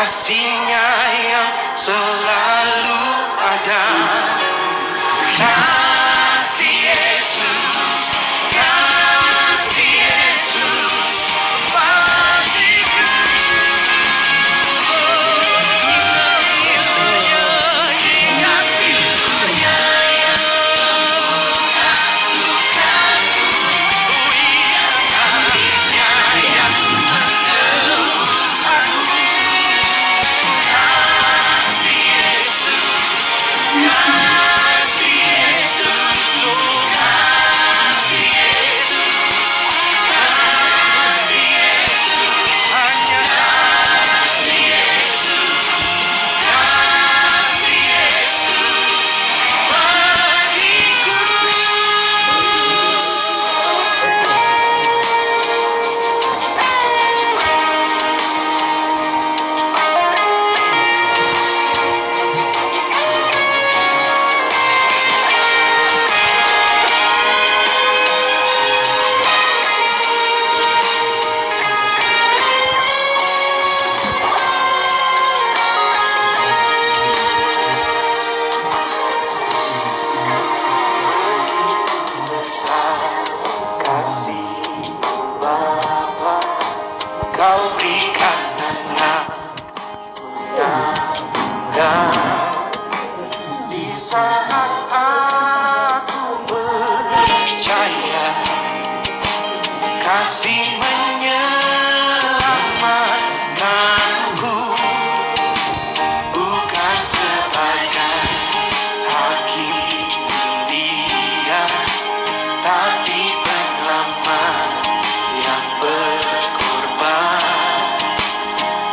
kasih-Nya yang selalu ada. Kasih Yesus, kasih Yesus bagiku. Ingat pilunya yang sembuhkan lukaku. Iya, salibnya yang menebus aku. Kasih Yesus, kasih Yesus, oh kasih Yesus, kasih Yesus, hanya kasih Yesus, kasih Yesus bagiku. Besar kasih Bapa, Kau berikan anak dan di saat aku percaya kasih menyelamatkanku, bukan sebagai hakim Dia, tapi penyelamat yang berkorban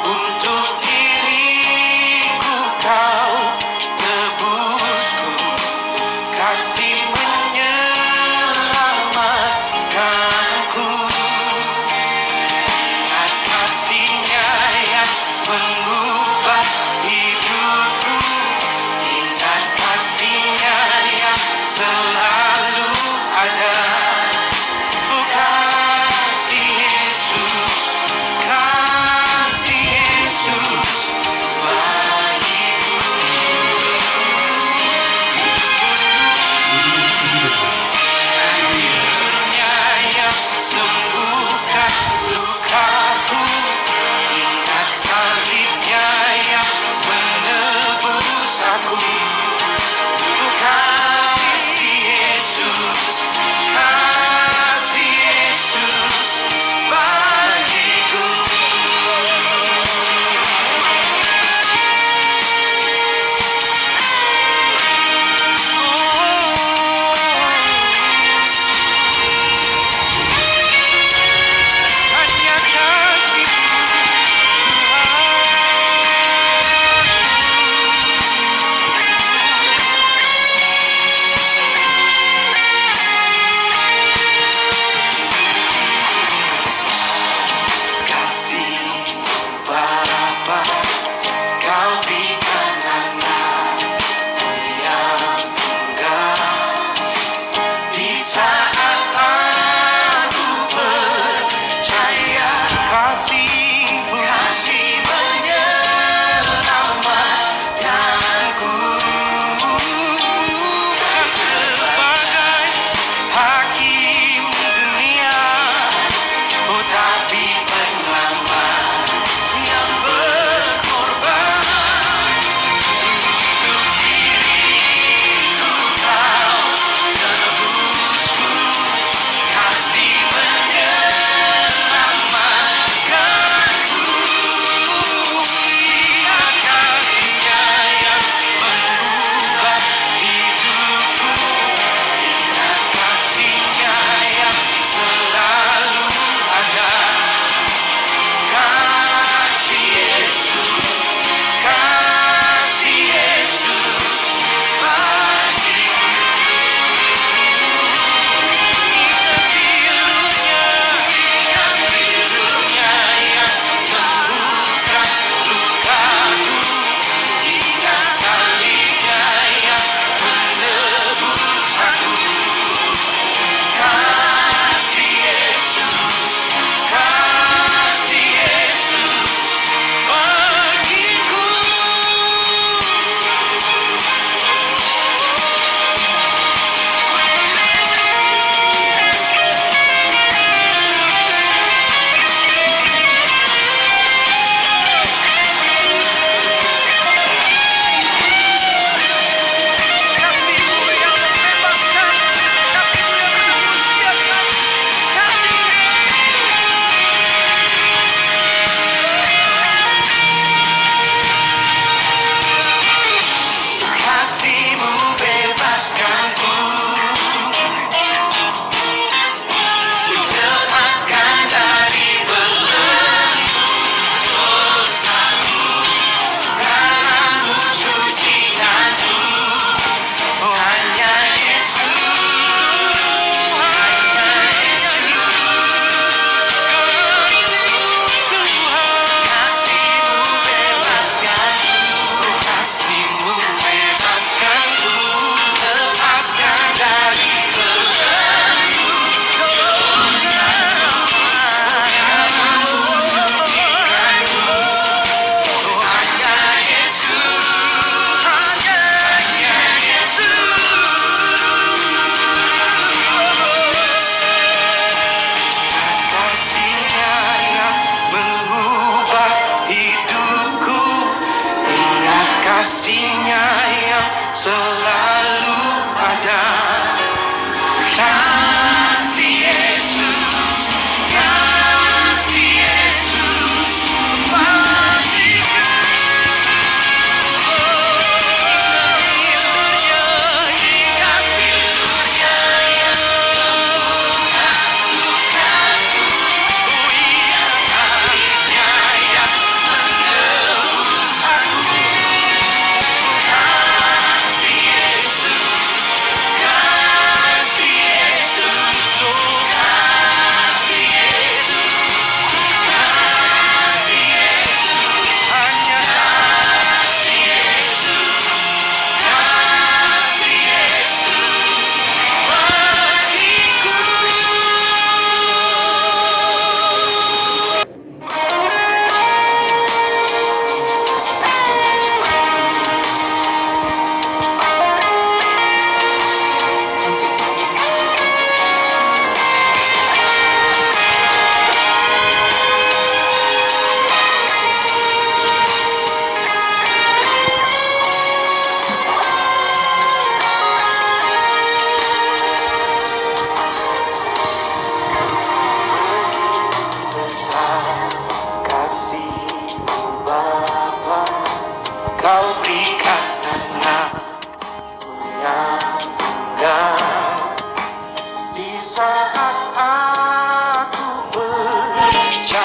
untuk diriku. Kau tebusku, kasih menyelamatkanku.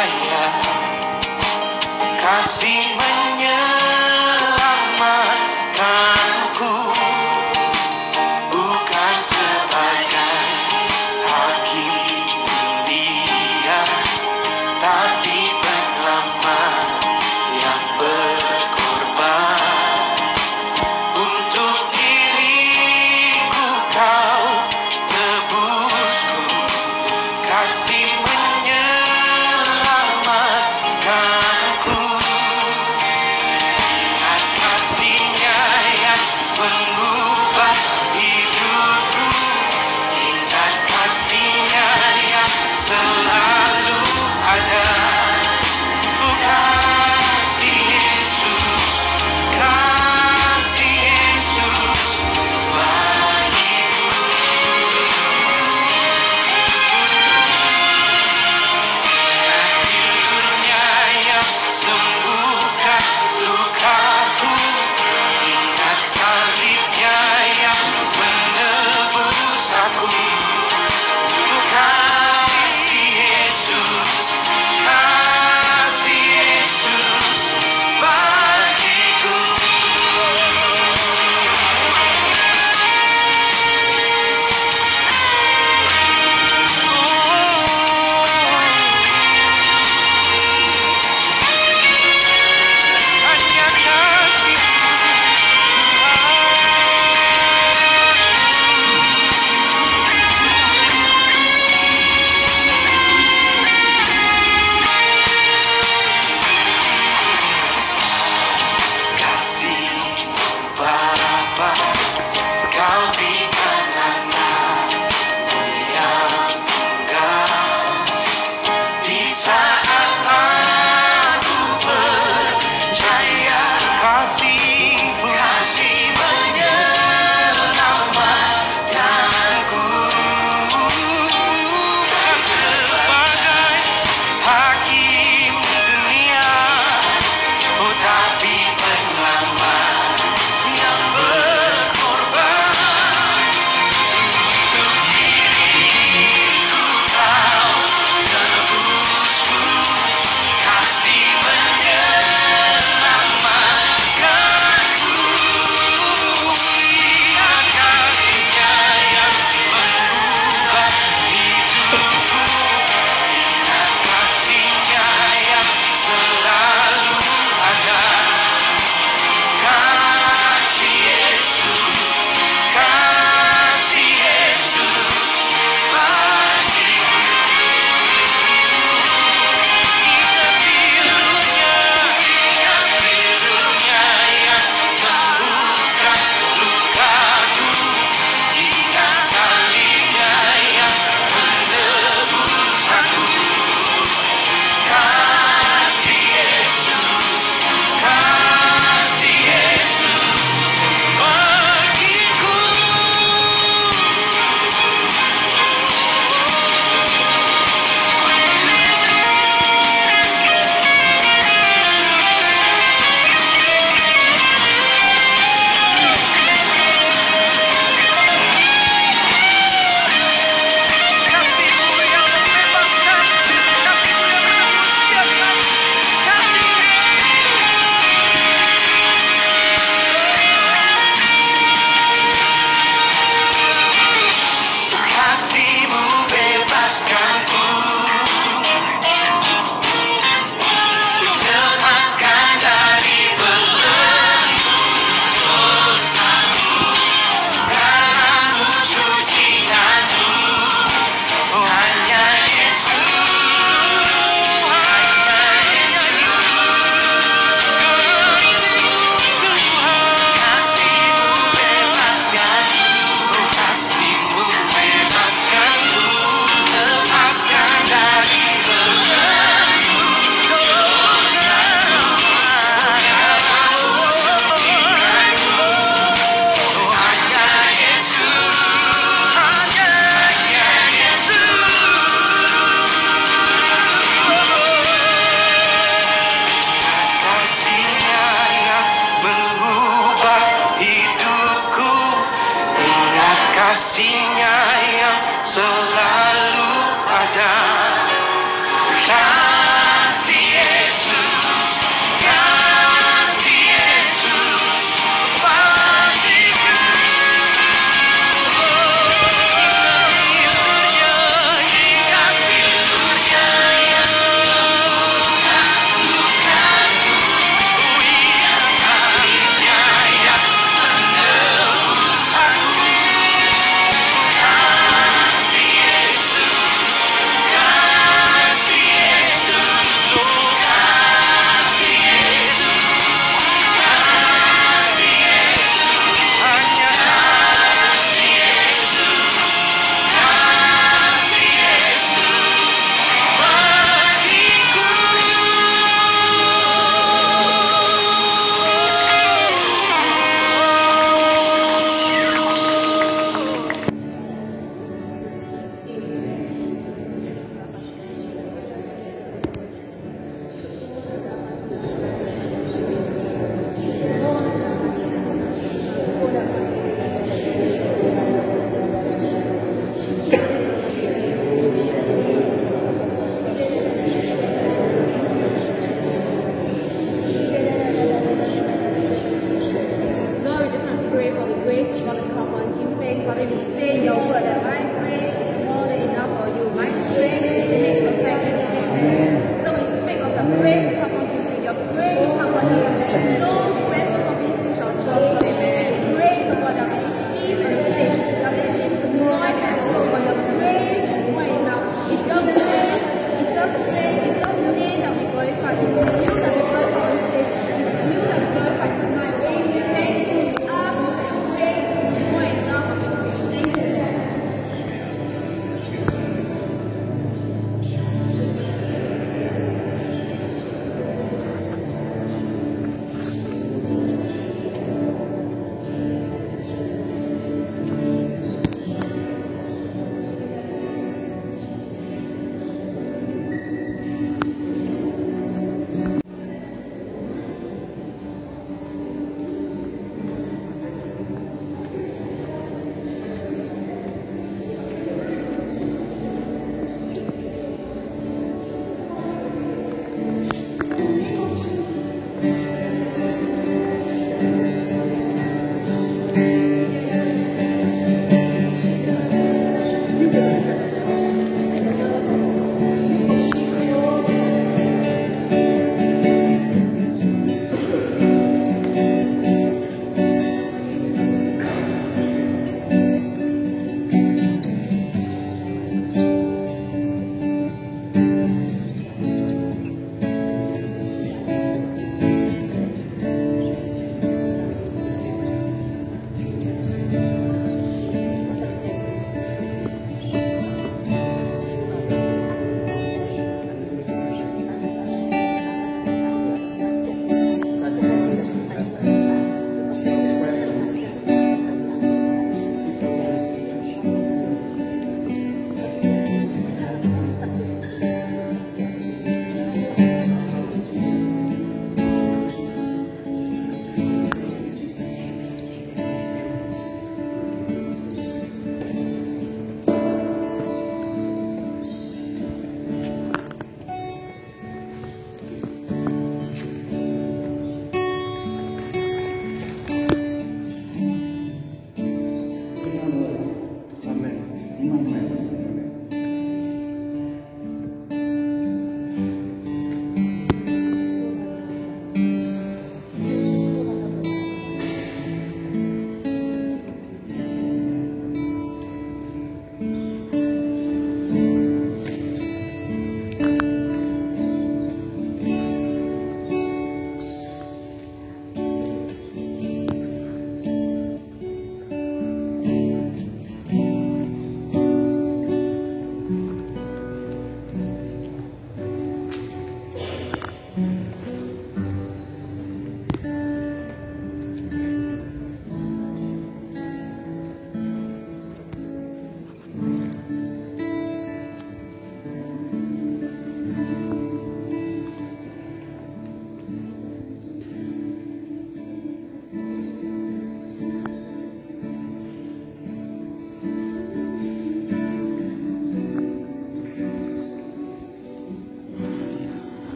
percaya kasih menyelamatkanku, bukan sebagai hakim dia, tapi penyelamat yang berkorban. Untuk diriku kau tebusku, kasih menyelamatkanku. Ingat kasih-Nya yang mengubah hidupku, ingat kasih-Nya yang selalu ada. Oh, kasih Yesus, kasih Yesus bagiku. Ingat pilur-Nya yang sembuhkan lukaku, ingat salib-Nya yang menebus aku. Oh, kasih Yesus, kasih Yesus bagiku. Hanya kasih kasih-Mu Bapa, Kau berikan anak-Mu yang tunggal. Di saat aku percaya kasih-Mu, kasih menyelamatkanku, bukan sebagai hakim dunia, oh tapi penyelamat yang berkorban. Untuk diriku kau tebusku, kasih menyelamatkanku. Ingat kasih-Nya yang mengubah hidupku, ingat kasih-Nya yang selalu ada. Kasih Yesus, kasih Yesus bagiku. Ingat pilur-Nya yang sembuhkan lukaku, ingat salib-Nya yang menebus aku. Kasih Yesus, kasih Yesus bagiku. Kasih-Mu yang membebaskan, kasih-Mu yang menebus setiap hari, kasih-Mu bebaskanku, lepaskan dari belenggu dosaku. Darah-Mu sucikanku, oh hanya Yesus, hanya Yesus. Kasih-Mu bebaskanku, oh kasih-Mu bebaskanku, lepaskan dari belenggu dosaku. Darah-Mu sucikanku, oh hanya Yesus, hanya Yesus. Kasih-Nya yang mengubah hidupku, ingat kasih-Nya yang selalu ada.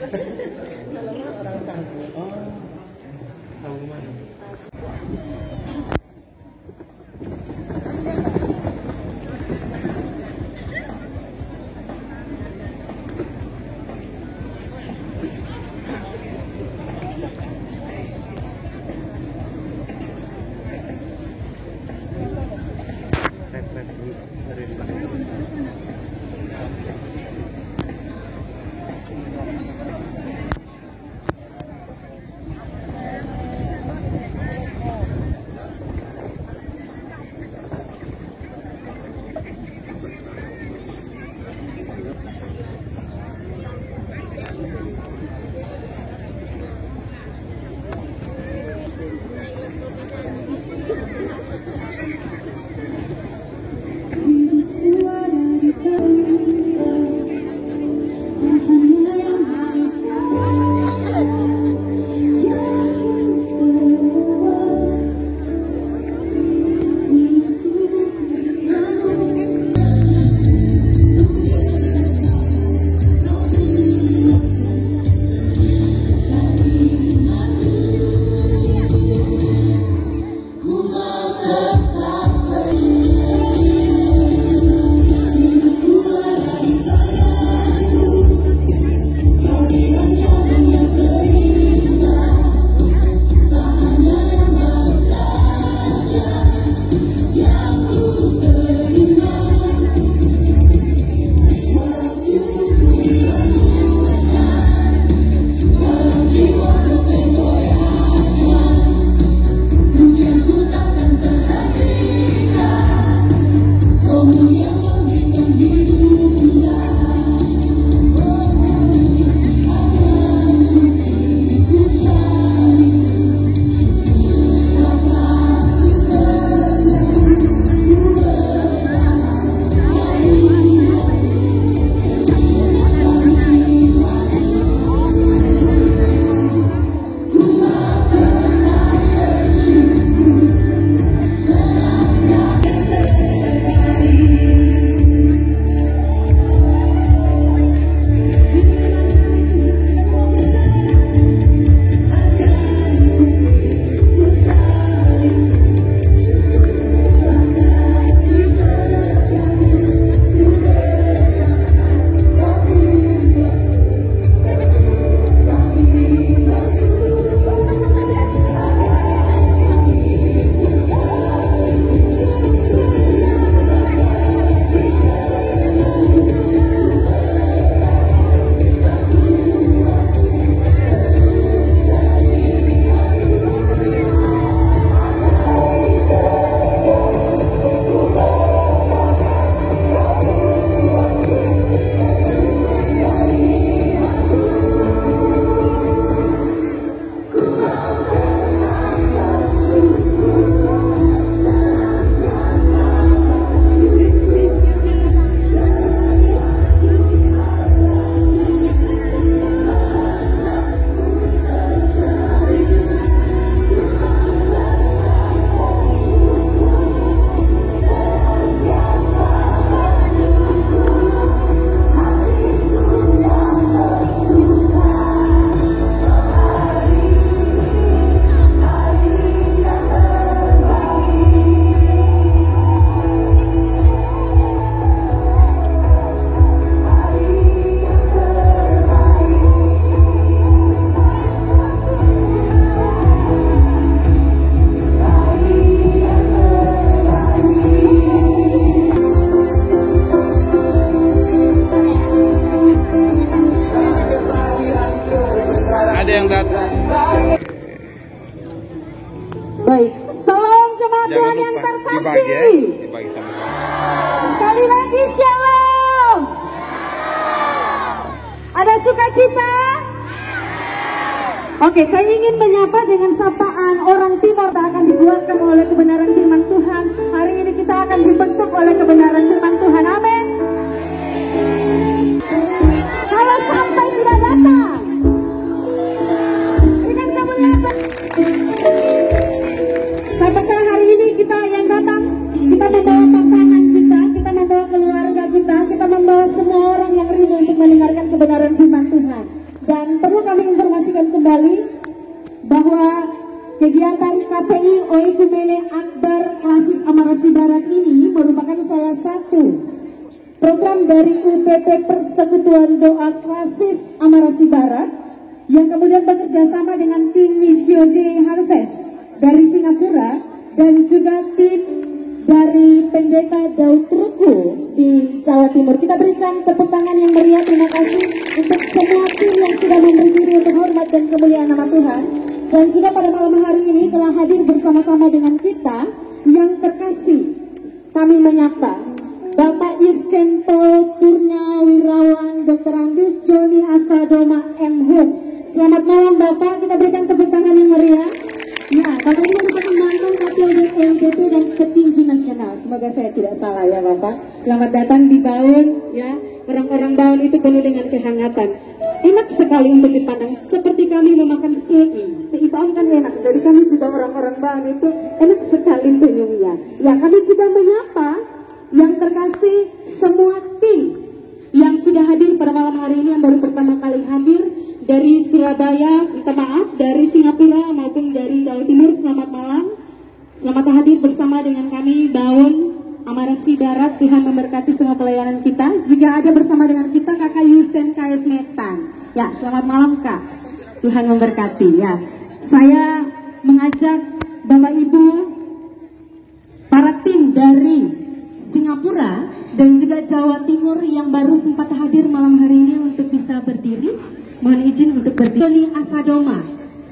Orang Sagu. Oh, Sagu mana? yang datang. Baik, salam jemaat Jangan Tuhan yang lupa terkasih. dibagi ya, dibagi sama. Sekali lagi shalom. Ada sukacita? Oke, saya ingin menyapa dengan sapaan orang timur yang akan dikuatkan oleh kebenaran firman Tuhan. Hari ini kita akan dibentuk oleh kebenaran firman Tuhan. Amin. Kalau sampai tidak datang, berikan kemuliaan. Saya percaya hari ini kita yang datang, kita membawa pasangan kita membawa keluarga kita membawa semua orang yang rindu untuk mendengarkan kebenaran firman Tuhan. Dan perlu kami informasikan kembali bahwa kegiatan KPI Oikumene Akbar Klasis Amarasi Barat ini merupakan salah satu program dari UPP Persekutuan Doa Klasis Amarasi Barat yang kemudian bekerja sama dengan tim Mission Day Harvest dari Singapura dan juga tim dari Pendeta Daud Ruku di Jawa Timur. Kita berikan tepuk tangan yang meriah. Terima kasih untuk semua tim yang sudah memberi diri untuk hormat dan kemuliaan nama Tuhan. Dan juga pada malam hari ini telah hadir bersama-sama dengan kita yang terkasih. Kami menyapa Bapak Irjen Pol Purnawirawan Dr. Andus Joni Asadoma M. Hum. Selamat malam Bapak, kita berikan tepuk tangan yang meriah. Ya, Bapak ini merupakan mantan Kapolda NTT dan Petinju Nasional. Semoga saya tidak salah ya Bapak. Selamat datang di Baun ya. Orang-orang Baun itu penuh dengan kehangatan. Enak sekali untuk dipandang seperti kami memakan sei Baun kan enak. Jadi kami juga orang-orang Baun itu enak sekali senyumnya. Ya, kami juga menyapa yang terkasih semua tim yang sudah hadir pada malam hari ini, yang baru pertama kali hadir dari Surabaya, minta maaf, dari Singapura maupun dari Jawa Timur. Selamat malam, selamat hadir bersama dengan kami Baun Amarasi Barat. Tuhan memberkati semua pelayanan kita. Juga ada bersama dengan kita Kakak Yusten KS Metan. Ya, selamat malam Kak. Tuhan memberkati ya. Saya mengajak Bapak Ibu, para tim dari Singapura dan juga Jawa Timur yang baru sempat hadir malam hari ini untuk bisa berdiri. Mohon izin untuk berdiri. Joni Asadoma,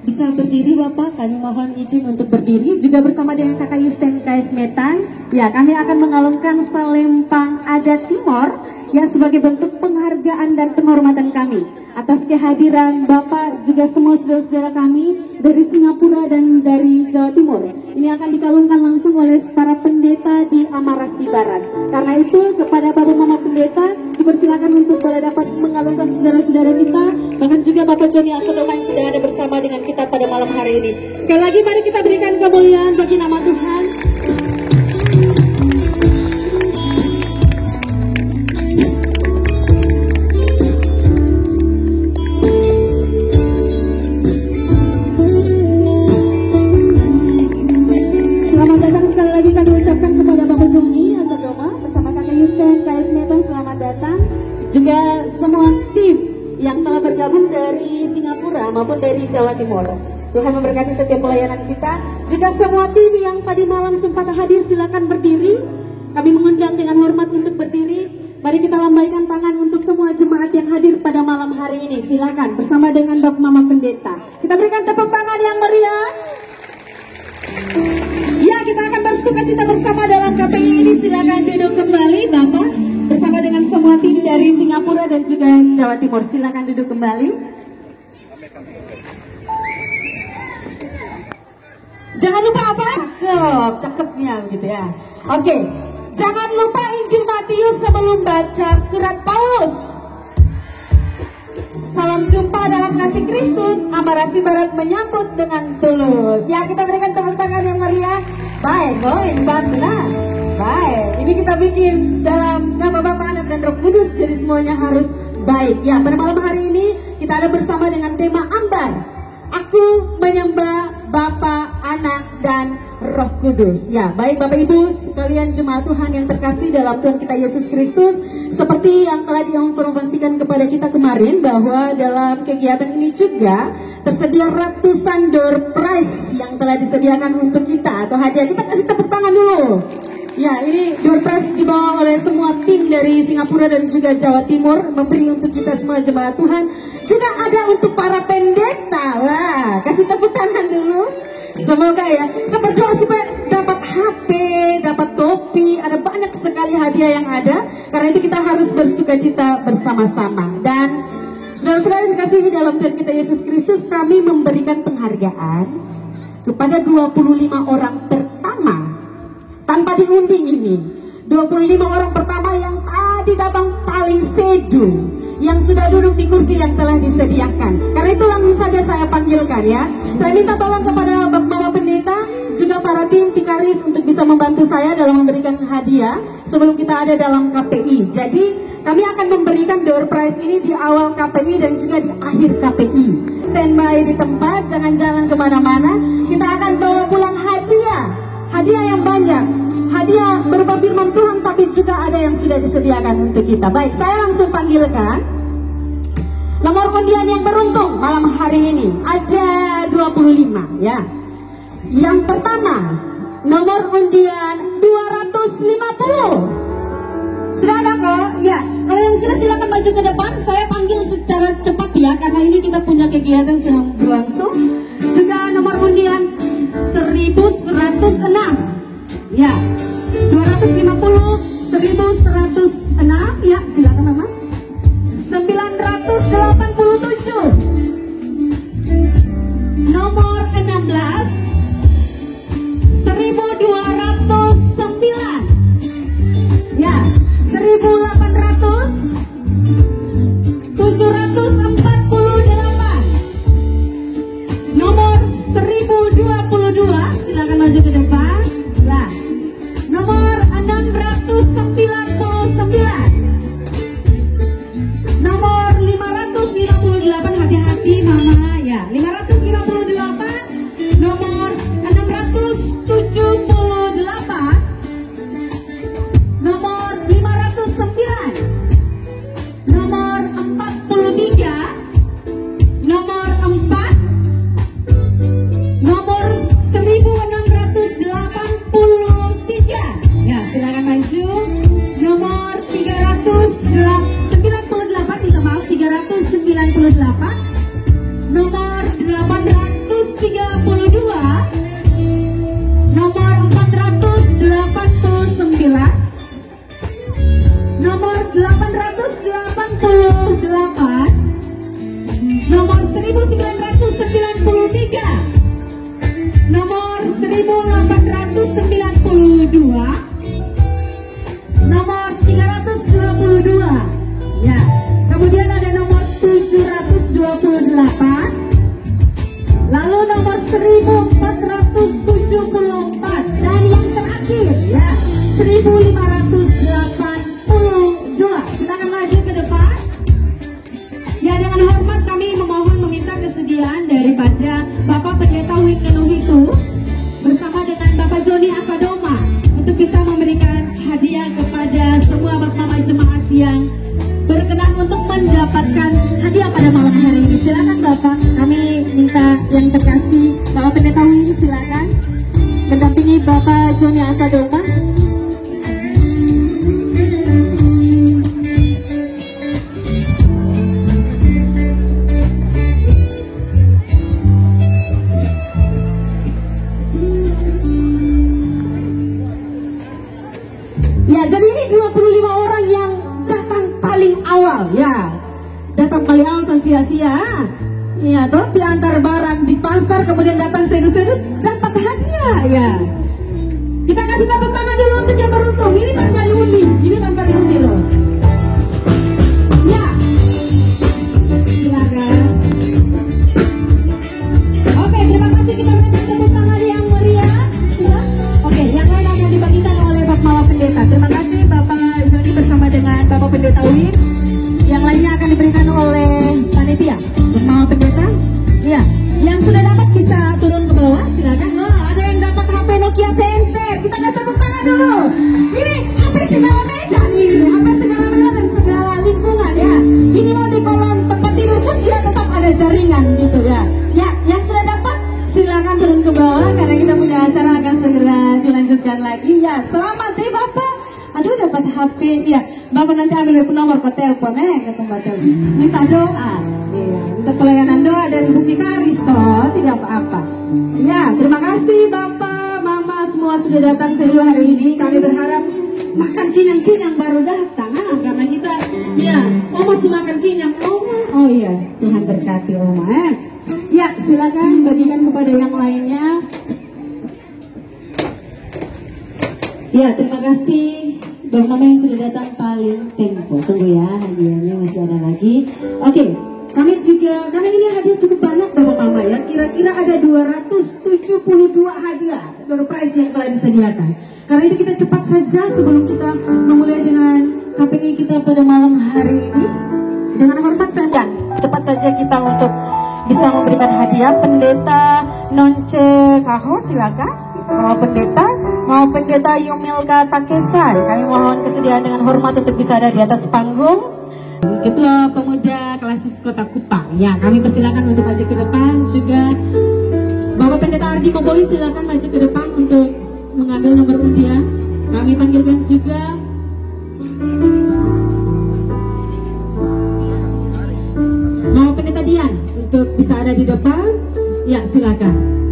bisa berdiri Bapak, kami mohon izin untuk berdiri. Juga bersama dengan Kakak Yusten KS Metan. Ya, kami akan mengalungkan Salempang Adat Timor ya sebagai bentuk penghargaan dan penghormatan kami atas kehadiran Bapak juga semua saudara-saudara kami dari Singapura dan dari Jawa Timur. Ini akan dikalungkan langsung oleh para pendeta di Amarasi Barat. Karena itu kepada Bapak Mama Pendeta dipersilakan untuk boleh dapat mengalungkan saudara-saudara kita, bahkan juga Bapak Joni Asadoma yang sudah ada bersama dengan kita pada malam hari ini. Sekali lagi mari kita berikan kemuliaan bagi nama Tuhan. Juga semua tim yang telah bergabung dari Singapura maupun dari Jawa Timur. Tuhan memberkati setiap pelayanan kita. Juga semua tim yang tadi malam sempat hadir, silakan berdiri. Kami mengundang dengan hormat untuk berdiri. Mari kita lambaikan tangan untuk semua jemaat yang hadir pada malam hari ini. Silakan bersama dengan Bapak Mama Pendeta. Kita berikan tepuk tangan yang meriah. Ya, kita akan bersukacita bersama dalam KPI ini. Silakan duduk kembali Bapak, bersama dengan semua tim dari Singapura dan juga Jawa Timur. Silakan duduk kembali. Jangan lupa apa? Cakepnya gitu ya. Oke, jangan lupa Injil Matius sebelum baca surat Paulus. Salam jumpa dalam kasih Kristus. Amarasi Barat menyambut dengan tulus. Ya, kita berikan tepuk tangan yang meriah. Baik, benar. Baik, ini kita bikin dalam nama Bapa, Anak dan Roh Kudus, jadi semuanya harus baik. Ya, pada malam hari ini kita ada bersama dengan tema Ambar. Aku menyembah Bapa, Anak dan Roh Kudus. Ya, baik Bapak Ibu sekalian jemaat Tuhan yang terkasih dalam Tuhan kita Yesus Kristus. Seperti yang telah diinformasikan kepada kita kemarin, bahwa dalam kegiatan ini juga tersedia ratusan door prize yang telah disediakan untuk kita atau hadiah. Kita kasih tepuk tangan dulu. Ya, ini door prize dibawa oleh semua tim dari Singapura dan juga Jawa Timur, memberi untuk kita semua jemaat Tuhan. Juga ada untuk para pendeta. Wah, kasih tepuk tangan dulu. Semoga ya, kita berdoa supaya dapat HP, dapat topi, ada banyak sekali hadiah yang ada. Karena itu kita harus bersukacita bersama-sama. Dan saudara-saudara yang dikasihi dalam Tuhan kita Yesus Kristus, kami memberikan penghargaan kepada 25 orang pertama tanpa diunding ini. 25 orang pertama yang tadi datang paling sedu, yang sudah duduk di kursi yang telah disediakan. Karena itu langsung saja saya panggilkan ya. Saya minta tolong kepada Bapak Pendeta juga para tim Tikaris untuk bisa membantu saya dalam memberikan hadiah sebelum kita ada dalam KPI. Jadi kami akan memberikan door prize ini di awal KPI dan juga di akhir KPI. Standby di tempat, jangan jalan kemana-mana. Kita akan bawa pulang hadiah yang banyak. Hadiah berupa firman Tuhan, tapi juga ada yang sudah disediakan untuk kita. Baik, saya langsung panggilkan nomor undian yang beruntung malam hari ini. Ada 25 ya. Yang pertama, nomor undian 250. Sudah ada kok? Ya, kalau yang sudah silakan maju ke depan. Saya panggil secara cepat ya, karena ini kita punya kegiatan sedang berlangsung. Juga nomor undian 1106. Ya, 250, 1106. Ya, silakan Mama. 987. Nomor 16. 1209. Ya, 1800. 748. Nomor 1022, silakan maju ke depan. Ya. Nomor 699. Nomor 558, hati-hati Mama ya. 558. Nomor 678. Nomor 509. Nomor 43. Nomor 4. Nomor 1683. Ya, silakan maju. Nomor 398, minta maaf, 398. Nomor 832. Nomor 489. Nomor 888. Nomor 1993. Nomor 1892. Nomor 322. Ya. Kemudian ada nomor 728. Lalu nomor 1474 dan yang terakhir ya 1582. Silakan maju ke depan. Ya, dengan hormat kami memohon meminta kesediaan daripada Bapak Pendeta Wiknenu itu bersama dengan Bapak Joni Asadoma untuk bisa memberikan hadiah kepada semua Bapak Mama jemaat yang berkenan untuk mendapatkan hadiah pada malam hari ini. Silakan Bapak, kami minta yang terkasih Bapak Pendeta Win, silakan mendampingi Bapak Joni Asadoma. Ya, jadi ini 25 orang yang datang paling awal ya. Datang paling awal sia-sia. Iya toh, diantar barang di pasar kemudian datang sedu-sedu dapat hadiah ya. Kita kasih tepuk tangan dulu untuk yang beruntung. Ini tanpa diundi, loh. Ya. Silakan. Oke, terima kasih, kita berikan tepuk tangan yang meriah. Ya. Oke, yang lain akan dibagikan oleh Bapak Mama Pendeta. Terima kasih Bapak Joni bersama dengan Bapak Pendeta Win. Yang lainnya akan diberikan oleh panitia. Mama Pendeta. Ya, yang sudah dapat bisa turun ke bawah, silakan. Oh, ada yang dapat HP Nokia Center. Kita kasih tepuk tangan dulu. Ini HP segala Medan ini, HP segala Medan dan segala lingkungan ya. Ini mau di kolam tempat tidur pun dia tetap ada jaringan gitu ya. Ya, yang sudah dapat silakan turun ke bawah karena kita punya acara akan segera dilanjutkan lagi. Ya, selamat ya Bapak. Aduh, dapat HP. Ya, Bapak nanti ambil nomor ke telepon ke tempat telepon. Minta doa. Iya, untuk pelayanan doa dari Bu Vikaris toh, tidak apa-apa. Ya, terima kasih Bapak, Mama semua sudah datang seluruh hari ini. Kami berharap makan kenyang-kenyang baru datang. Karena kita, ya, Oma sudah makan kenyang. Oh iya, Tuhan berkati Oma. Ya, silakan bagikan kepada yang lainnya. Ya, terima kasih Bapak mama yang sudah datang paling tempo. Tunggu ya, hadiahnya masih ada lagi. Oke, kami juga, karena ini hadiah cukup banyak Bapak mama ya. Kira-kira ada 272 hadiah door prize yang telah disediakan. Karena itu kita cepat saja sebelum kita memulai dengan KPI kita pada malam hari ini. Dengan hormat saya, cepat saja kita untuk bisa memberikan hadiah. Pendeta Nonce Kaho, silakan. Mau pendeta Yumilka Takesan, kami mohon kesediaan dengan hormat untuk bisa ada di atas panggung. Ketua Pemuda Klasis Kota Kupang, ya kami persilakan untuk maju ke depan. Juga Bapak Pendeta Ardi Koboy silakan maju ke depan untuk mengambil nomor undian. Kami panggilkan juga Bapak Pendeta Dian untuk bisa ada di depan. Ya silakan.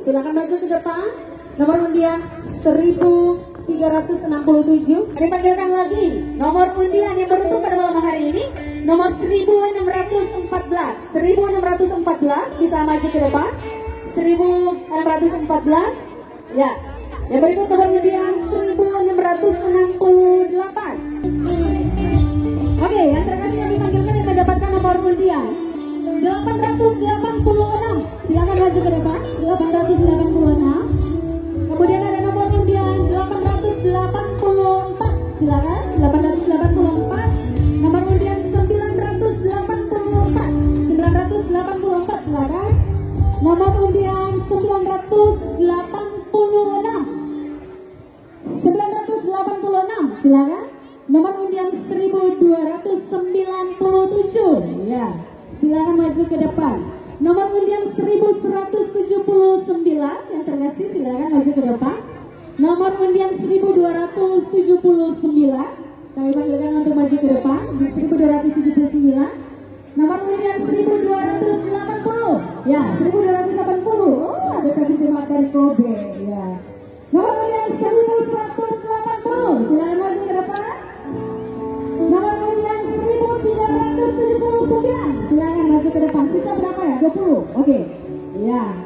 Silakan maju ke depan. Nomor undian 1367. Kami panggilkan lagi nomor undian yang beruntung pada malam hari ini. Nomor 1614. 1614 bisa maju ke depan. 1614. Ya. Yang berikut nomor undian 1668. Oke, yang terkasih kami panggilkan yang mendapatkan nomor undian 886. Silakan maju ke depan. 886. Kemudian ada nomor undian 884. Silakan 884. Nomor undian 984. 984 silakan. Nomor undian 986. 986 silakan. Nomor undian 1297. Ya. Silakan maju ke depan. Nomor undian 1179 yang terkasih silakan maju ke depan. Nomor undian 1279 kami panggilkan untuk maju ke depan. 1279. Nomor undian 1280. Ya, 1280. Oh, ada satu jemaat dari Kobe. Ya. Nomor undian 1180. Silakan maju ke depan. Nomor undian 1379. Silakan maju ke depan. Sisa berapa ya? 20. Oke. Ya.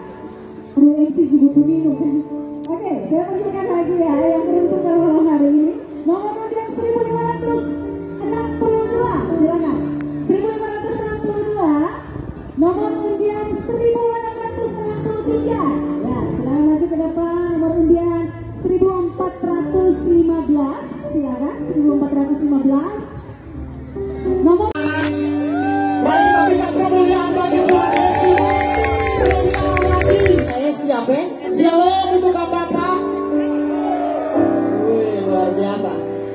Perlu MC juga butuh minum. Oke, saya panggilkan lagi ya yang beruntung pada malam hari ini. Nomor undian 1562. Silakan. 1562. Nomor undian 1663. Ya, silakan maju ke depan. Nomor undian 1415. Silakan 1415. Nomor mari kita berikan kemuliaan bagi Tuhan Yesus.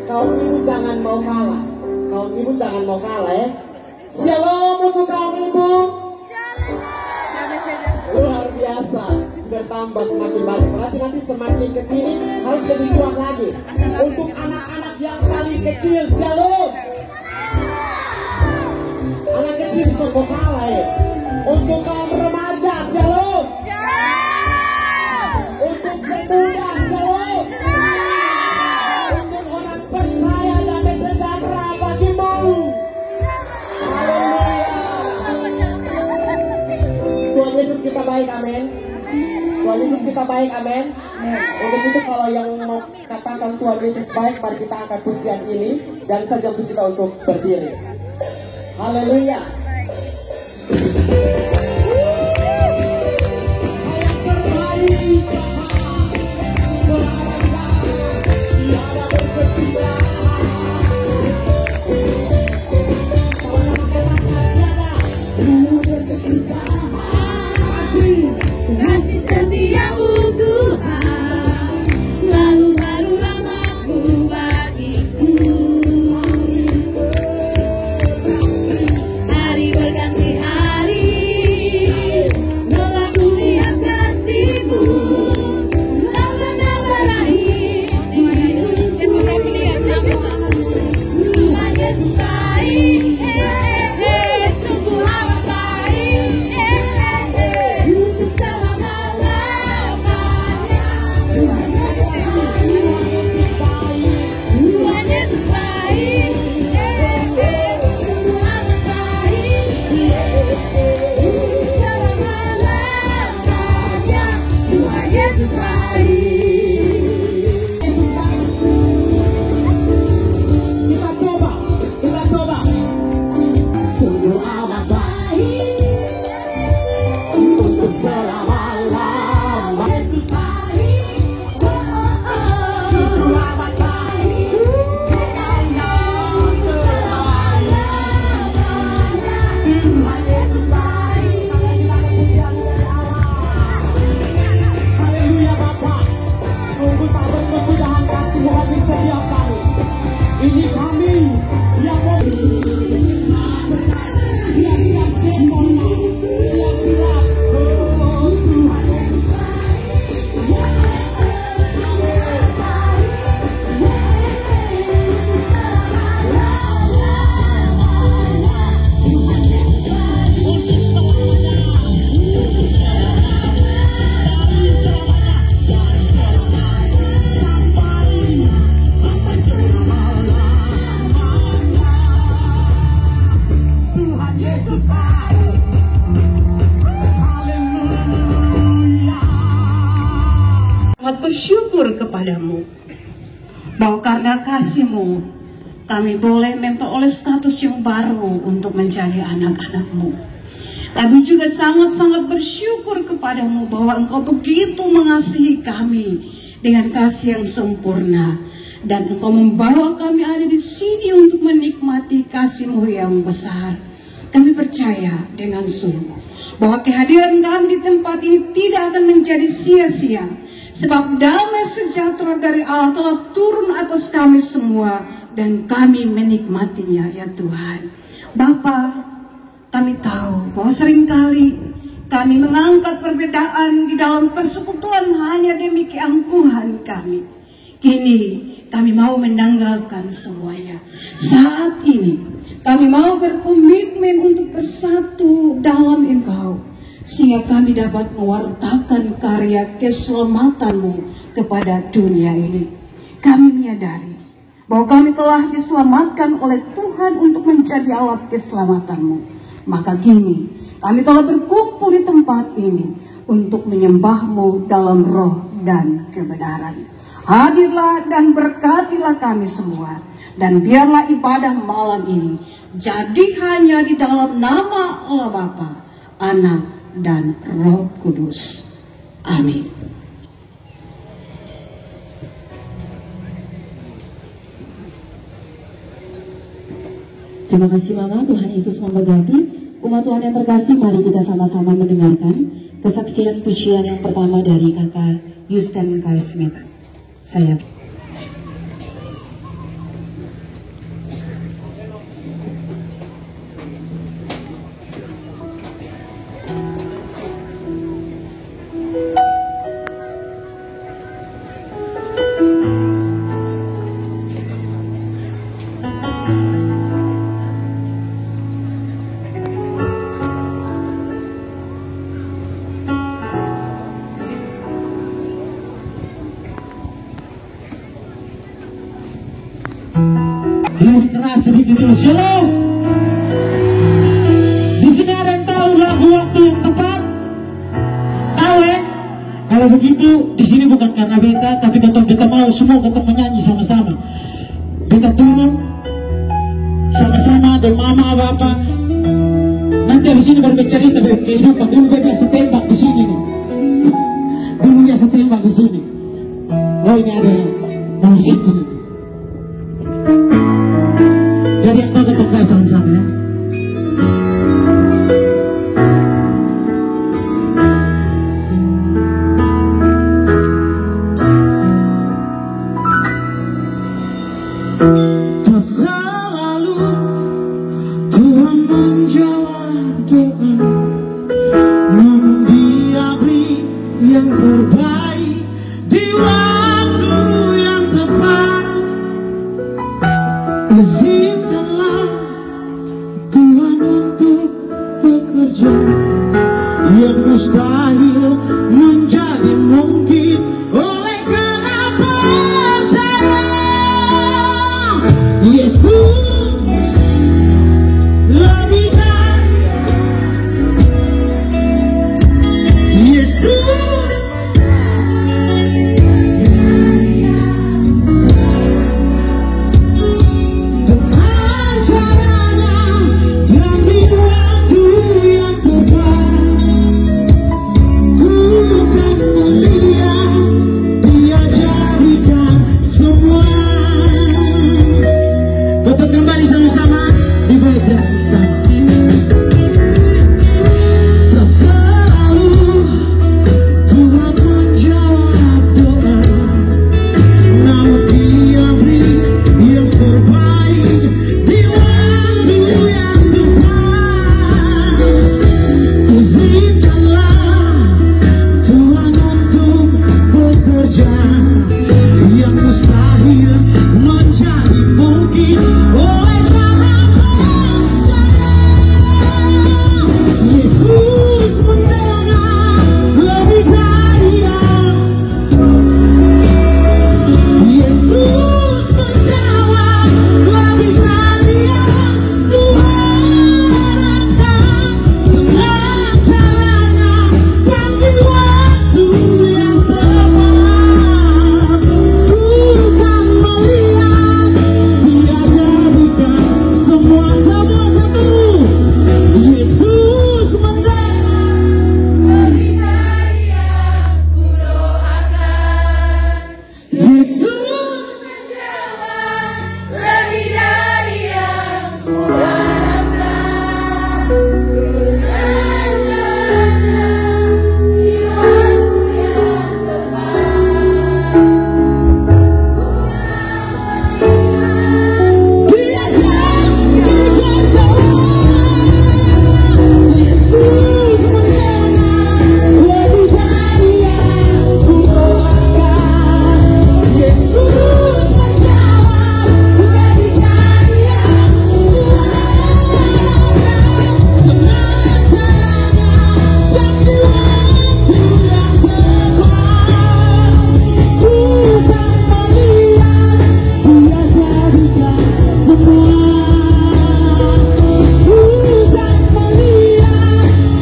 Kaum ibu jangan mau kalah. Kaum ibu jangan mau kalah ya. Shalom untuk kaum ibu. Luar biasa. Bertambah semakin banyak. Berarti nanti semakin kesini harus lebih kuat lagi. Untuk anak-anak yang paling kecil, shalom. Anak kecil itu mau kalah ya. Untuk kaum remaja, shalom. Untuk pemuda, shalom. Untuk orang percaya damai sejahtera bagimu. Haleluya. Tuhan Yesus kita baik, amin. Tuhan Yesus kita baik, amin. Untuk itu kalau yang mau katakan Tuhan Yesus baik, mari kita angkat pujian ini dan saja untuk kita untuk berdiri. Haleluya. Kasih setiamu Tuhan, selalu baru rahmat-Mu bagiku. Hari berganti hari, telah kulihat kasih-Mu, nambah-nambah lagi di hidupku. Tuhan Yesus baik, sungguh amat baik. Bersyukur kepadamu bahwa karena kasih-Mu kami boleh memperoleh status yang baru untuk menjadi anak-anak-Mu. Kami juga sangat-sangat bersyukur kepadamu bahwa Engkau begitu mengasihi kami dengan kasih yang sempurna, dan Engkau membawa kami ada di sini untuk menikmati kasih-Mu yang besar. Kami percaya dengan sungguh bahwa kehadiran kami di tempat ini tidak akan menjadi sia-sia, sebab damai sejahtera dari Allah telah turun atas kami semua dan kami menikmatinya, ya Tuhan. Bapa, kami tahu bahwa seringkali kami mengangkat perbedaan di dalam persekutuan hanya demi keangkuhan kami. Kini kami mau menanggalkan semuanya. Saat ini kami mau berkomitmen untuk bersatu dalam Engkau, sehingga kami dapat mewartakan karya keselamatan-Mu kepada dunia ini. Kami menyadari bahwa kami telah diselamatkan oleh Tuhan untuk menjadi alat keselamatan-Mu. Maka kini kami telah berkumpul di tempat ini untuk menyembah-Mu dalam roh dan kebenaran. Hadirlah dan berkatilah kami semua, dan biarlah ibadah malam ini jadi hanya di dalam nama Allah Bapa, Anak, dan Roh Kudus. Amin. Terima kasih Mama, Tuhan Yesus memberkati. Umat Tuhan yang terkasih, mari kita sama-sama mendengarkan kesaksian pujian yang pertama dari Kakak Yusten Karismeta. Saya Lebih keras sedikit dulu. Shalom. Di sini ada yang tahu lagu waktu yang tepat? Tahu ya? Kalau begitu di sini bukan karena beta, tapi kita mau semua kita menyanyi sama-sama. Beta turun sama-sama dengan mama bapak. Nanti habis ini baru bercerita dari kehidupan. Dulu beta biasa tembak di sini nih. Dulu biasa tembak di sini. Oh ini ada musik ini. Jadi yang tahu kita sama-sama ya. Selalu Tuhan menjawab doa, namun Dia beri yang terbaik di waktu yang tepat. Izinkanlah Tuhan untuk bekerja yang mustahil menjadi mungkin oleh karena percaya. Yesus lebih kaya. Yesus dengan caranya dan di waktu yang tepat. Ku kan melihat Dia jadikan semua. Kita kembali sama-sama di bait yang sama. Selalu Tuhan menjawab doa, namun Dia beri yang terbaik di waktu yang tepat. Izinkanlah Tuhan untuk bekerja yang mustahil menjadi mungkin oleh karena percaya. Yesus mendengar lebih kaya. Yesus menjawab lebih kaya. Tuhan akan dengan caranya dan di waktu yang tepat. Tuhan melihat Dia jadikan semua satu. Yesus mendengar lebih kaya ku doakan. Yesus menjawab lebih dari yang ku harapkan. Dengan caranya di waktu yang tepat. Dia jadikan semua. Yesus mendengar lebih dari yang ku doakan. Yesus menjawab lebih dari yang ku harapkan. Dengan caranya dan di waktu yang tepat. Bukan melihat Dia jadikan semua. Bukan melihat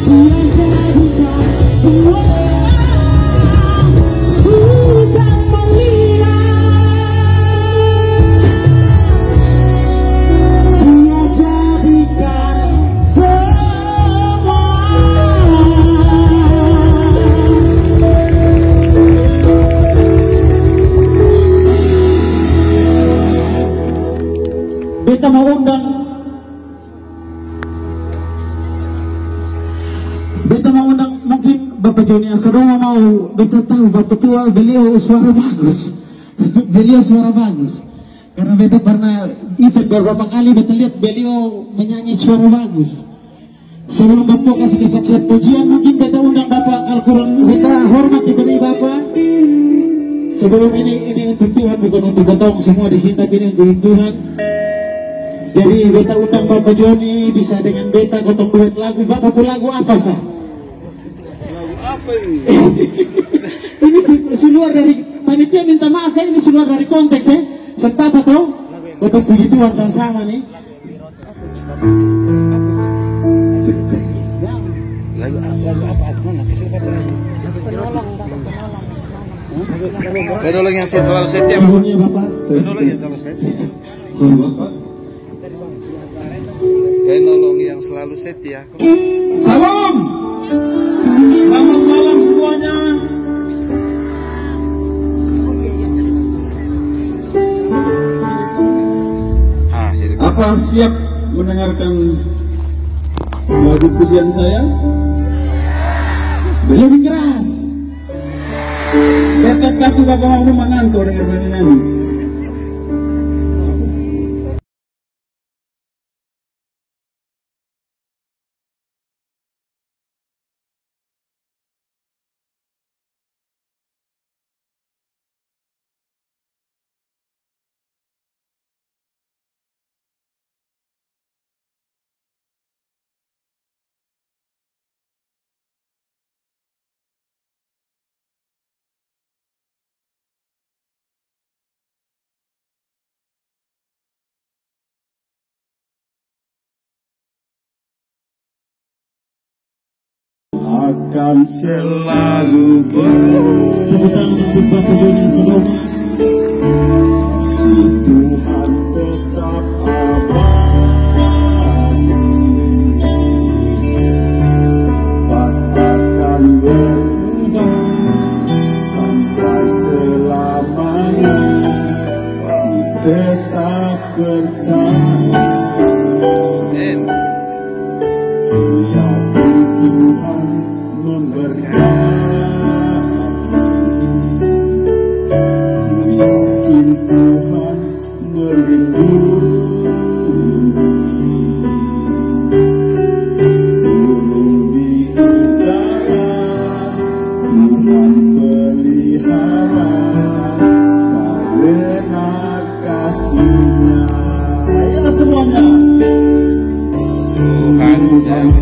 Dia jadikan semua. Bukan melihat Dia jadikan semua. Beta mau undang mungkin Bapak Joni Asadoma mau. Beta tahu Bapak tua beliau suara bagus. Beliau suara bagus karena beta pernah event beberapa kali. Beta lihat beliau menyanyi suara bagus. Sebelum Bapak kasih kesaksian pujian, mungkin beta undang Bapak. Kalau kurang beta hormat diberi Bapak. Sebelum ini untuk Tuhan, bukan untuk potong semua di sini, tapi ini untuk Tuhan. Jadi beta undang Bapak Joni, bisa dengan beta gotong duet lagu. Bapak pun lagu apa sah? Lagu apa ini? Ini si luar dari panitia minta maaf ya, ini si luar dari konteks ya. Set apa toh? Lagu yang Untuk puji Tuhan sama-sama nih. Penolong yang selalu setia, Bapak. Penolong yang selalu setia. Penolong yang selalu setia. Salam. Selamat malam semuanya. Apa siap mendengarkan lagu pujian saya? Lebih keras. Betet kaku bapak mau mengantuk dengar nyanyi. Akan selalu si Tuhan tetap abadi, tak akan berubah sampai selamanya. Ku tetap percaya. Tuhan memberkati, ku yakin Tuhan melindungi, burung di udara Tuhan pelihara karena kasih-Nya. Ayo semuanya. Tuhan selalu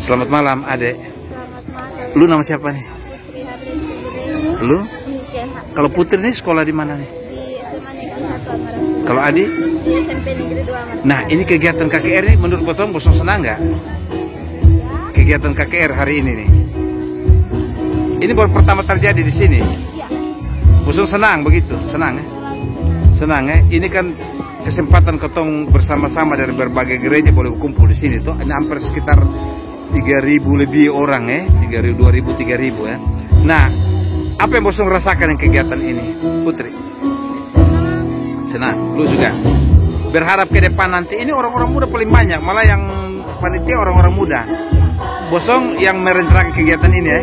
Selamat malam, Adek. Selamat malam. Lu nama siapa nih? Putri Hadrin Sibireng. Lu? Di CH. Kalau Putri nih sekolah di mana nih? Di SMA Negeri 1 Amarasi. Kalau Adi? Di SMP Negeri 2 Amarasi. Nah, ini kegiatan KKR ini menurut Bosong senang nggak? Kegiatan KKR hari ini nih. Ini baru pertama terjadi di sini. Iya. Bosong senang begitu, senang ya? Senang ya? Ini kan kesempatan ketong bersama-sama dari berbagai gereja boleh berkumpul di sini tuh. Ini hampir sekitar 3.000 lebih orang ya, 2.000, 3.000 ya. Nah, apa yang Bosong rasakan yang kegiatan ini, Putri? Senang. Lu juga? Berharap ke depan nanti ini orang-orang muda paling banyak, malah yang panitia orang-orang muda. Bosong yang merencanakan kegiatan ini ya.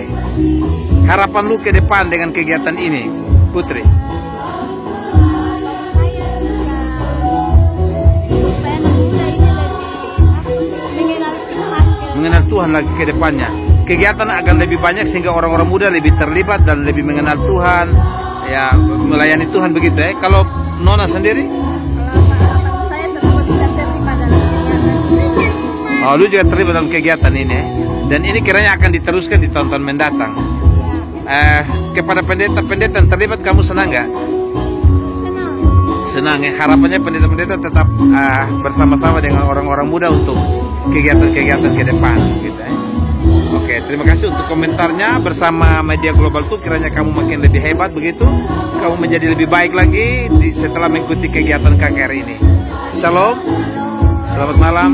Harapan lu ke depan dengan kegiatan ini, Putri? Mengenal Tuhan lagi ke depannya. Kegiatan akan lebih banyak sehingga orang-orang muda lebih terlibat dan lebih mengenal Tuhan, ya melayani Tuhan begitu ya. Kalau Nona sendiri? Saya semua bisa terlibat dalam kegiatan. Oh, lu juga terlibat dalam kegiatan ini ya. Dan ini kiranya akan diteruskan di tahun-tahun mendatang. Kepada pendeta-pendeta yang terlibat, kamu senang nggak? Senang. Senang ya. Harapannya pendeta-pendeta tetap bersama-sama dengan orang-orang muda untuk kegiatan-kegiatan ke depan gitu ya. Oke, terima kasih untuk komentarnya. Bersama Media Global tuh kiranya kamu makin lebih hebat begitu. Kamu menjadi lebih baik lagi setelah mengikuti kegiatan KKR ini. Shalom. Selamat malam.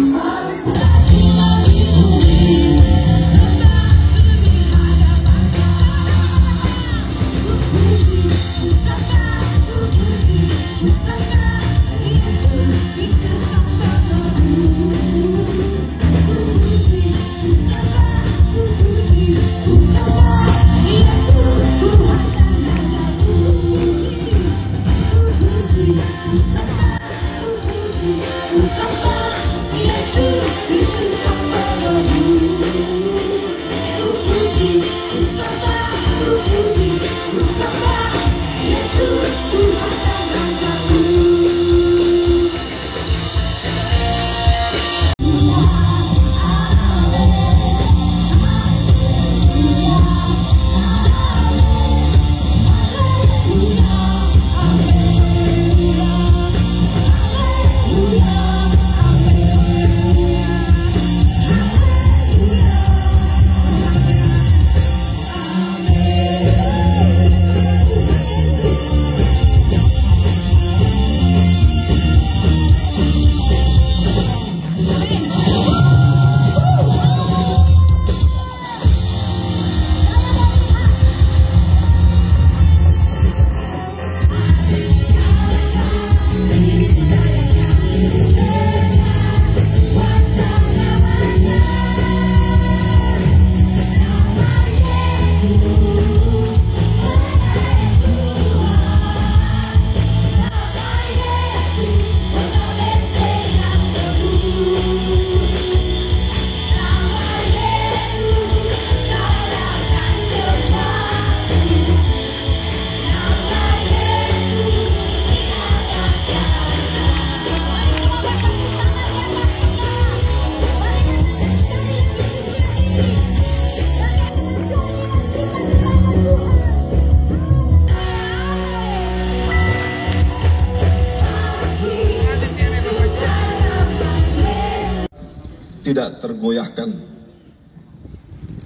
Tidak tergoyahkan.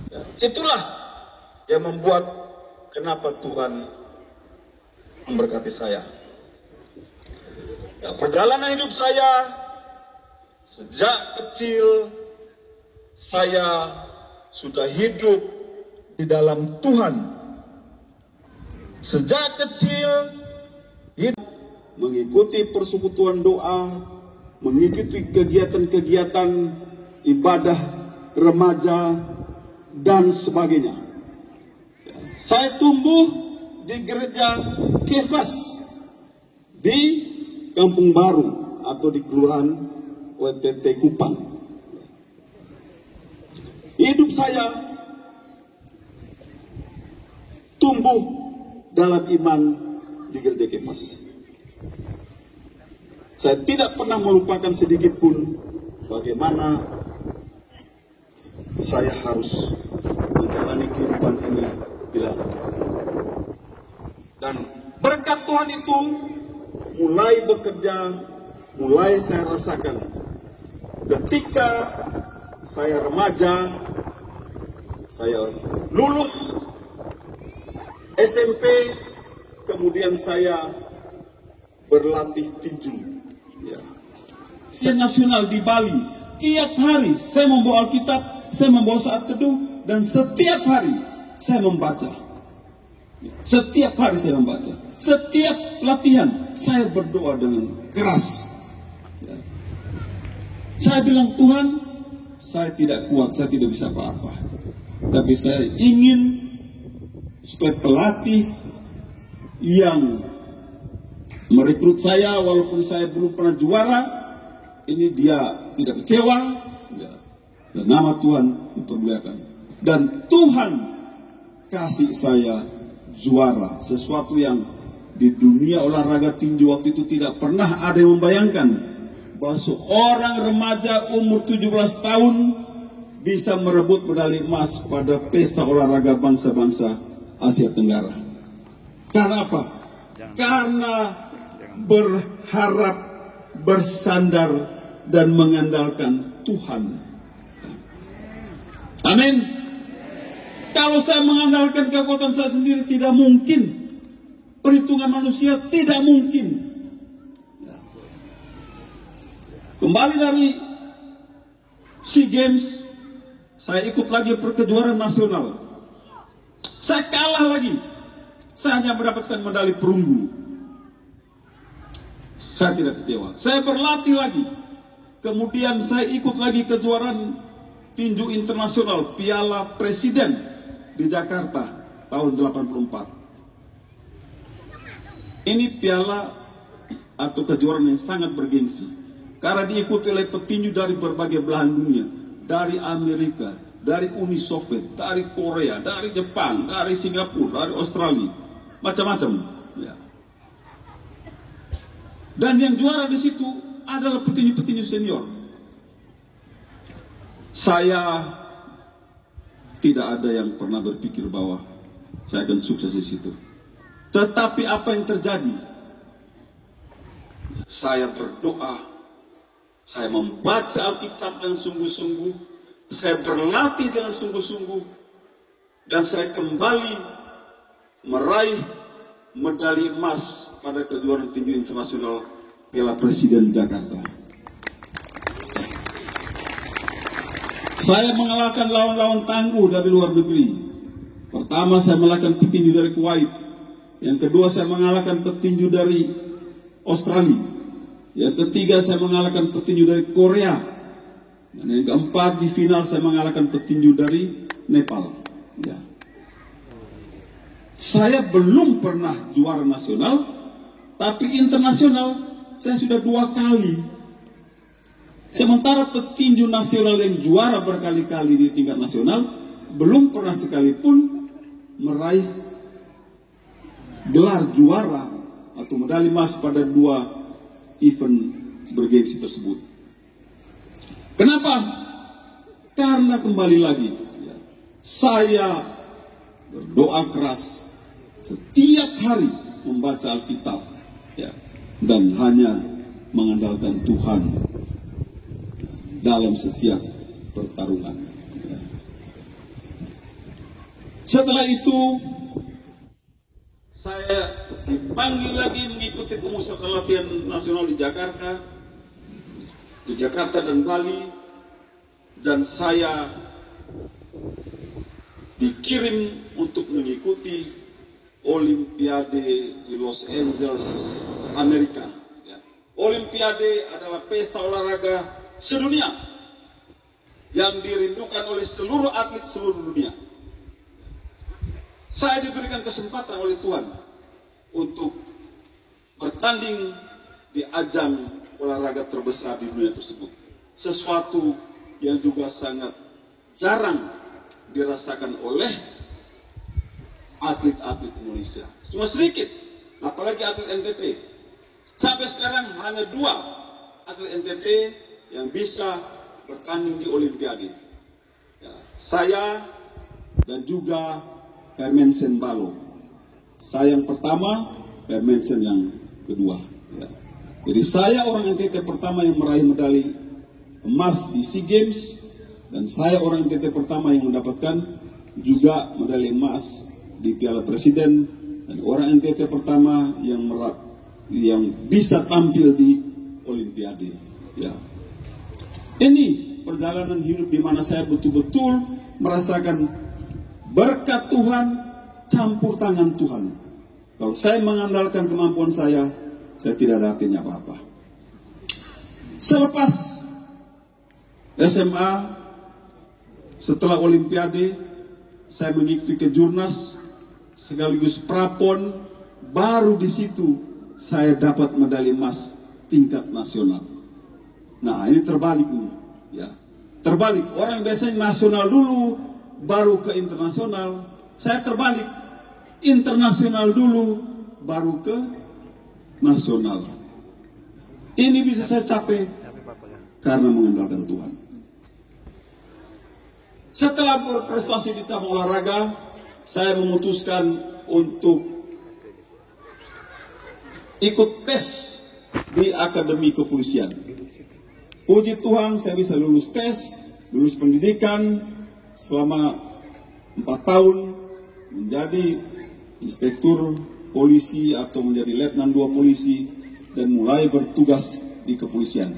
Ya, itulah yang membuat kenapa Tuhan memberkati saya. Ya, perjalanan hidup saya sejak kecil saya sudah hidup di dalam Tuhan. Sejak kecil hidup mengikuti persekutuan doa, mengikuti kegiatan-kegiatan ibadah remaja dan sebagainya. Saya tumbuh di gereja Kefas di Kampung Baru atau di Kelurahan WTT Kupang. Hidup saya tumbuh dalam iman di gereja Kefas. Saya tidak pernah melupakan sedikit pun bagaimana saya harus menjalani kehidupan ini bila Tuhan. Dan berkat Tuhan itu mulai bekerja, mulai saya rasakan ketika saya remaja, saya lulus SMP, kemudian saya berlatih tinju. Ya. Nasional di Bali, tiap hari saya membawa Alkitab, saya membawa saat teduh, dan setiap hari saya membaca. Setiap hari saya membaca. Setiap latihan saya berdoa dengan keras. Ya. Saya bilang, Tuhan, saya tidak kuat, saya tidak bisa apa-apa. Tapi saya ingin supaya pelatih yang merekrut saya, walaupun saya belum pernah juara, ini dia tidak kecewa, ya. Dan nama Tuhan dipermuliakan. Dan Tuhan kasih saya juara, sesuatu yang di dunia olahraga tinju waktu itu tidak pernah ada yang membayangkan bahwa seorang remaja umur 17 tahun bisa merebut medali emas pada pesta olahraga bangsa-bangsa Asia Tenggara. Karena apa? Karena berharap, bersandar, dan mengandalkan Tuhan. Amin. Kalau saya mengandalkan kekuatan saya sendiri, tidak mungkin. Perhitungan manusia tidak mungkin. Kembali dari SEA Games, saya ikut lagi perkejuaraan nasional. Saya kalah lagi. Saya hanya mendapatkan medali perunggu. Saya tidak kecewa. Saya berlatih lagi. Kemudian saya ikut lagi kejuaraan tinju internasional Piala Presiden di Jakarta tahun 84. Ini piala atau kejuaraan yang sangat bergengsi karena diikuti oleh petinju dari berbagai belahan dunia, dari Amerika, dari Uni Soviet, dari Korea, dari Jepang, dari Singapura, dari Australia, macam-macam. Ya. Dan yang juara di situ adalah petinju-petinju senior. Saya tidak ada yang pernah berpikir bahwa saya akan sukses di situ. Tetapi apa yang terjadi? Saya berdoa, saya membaca Alkitab dengan sungguh-sungguh, saya berlatih dengan sungguh-sungguh, dan saya kembali meraih medali emas pada kejuaraan tinju internasional Piala Presiden Jakarta. Saya mengalahkan lawan-lawan tangguh dari luar negeri. Pertama, saya mengalahkan petinju dari Kuwait. Yang kedua, saya mengalahkan petinju dari Australia. Yang ketiga, saya mengalahkan petinju dari Korea. Dan yang keempat, di final saya mengalahkan petinju dari Nepal. Ya. Saya belum pernah juara nasional, tapi internasional saya sudah 2 kali. Sementara petinju nasional yang juara berkali-kali di tingkat nasional belum pernah sekalipun meraih gelar juara atau medali emas pada 2 event bergengsi tersebut. Kenapa? Karena kembali lagi, saya berdoa keras setiap hari membaca Alkitab, ya, dan hanya mengandalkan Tuhan dalam setiap pertarungan. Setelah itu saya dipanggil lagi mengikuti pemusatan latihan nasional di Jakarta dan Bali, dan saya dikirim untuk mengikuti Olimpiade di Los Angeles, Amerika. Olimpiade adalah pesta olahraga sedunia yang dirindukan oleh seluruh atlet seluruh dunia. Saya diberikan kesempatan oleh Tuhan untuk bertanding di ajang olahraga terbesar di dunia tersebut. Sesuatu yang juga sangat jarang dirasakan oleh atlet-atlet Indonesia. Cuma sedikit, apalagi atlet NTT. Sampai sekarang hanya 2 atlet NTT yang bisa bertanding di Olimpiade. Saya dan juga Permensen Balo. Saya yang pertama, Permensen yang kedua. Ya. Jadi saya orang NTT pertama yang meraih medali emas di SEA Games, dan saya orang NTT pertama yang mendapatkan juga medali emas di Piala Presiden, dan orang NTT pertama yang bisa tampil di Olimpiade. Ya. Ini perjalanan hidup di mana saya betul-betul merasakan berkat Tuhan, campur tangan Tuhan. Kalau saya mengandalkan kemampuan saya tidak ada artinya apa-apa. Selepas SMA, setelah Olimpiade, saya mengikuti kejurnas sekaligus prapon. Baru di situ saya dapat medali emas tingkat nasional. Nah, ini terbalik nih, ya. Terbalik. Orang biasanya nasional dulu, baru ke internasional. Saya terbalik. Internasional dulu, baru ke nasional. Ini bisa saya capai karena mengandalkan Tuhan. Setelah berprestasi di cabang olahraga, saya memutuskan untuk ikut tes di Akademi Kepolisian. Puji Tuhan, saya bisa lulus tes, lulus pendidikan selama 4 tahun, menjadi inspektur polisi atau menjadi letnan 2 polisi, dan mulai bertugas di kepolisian.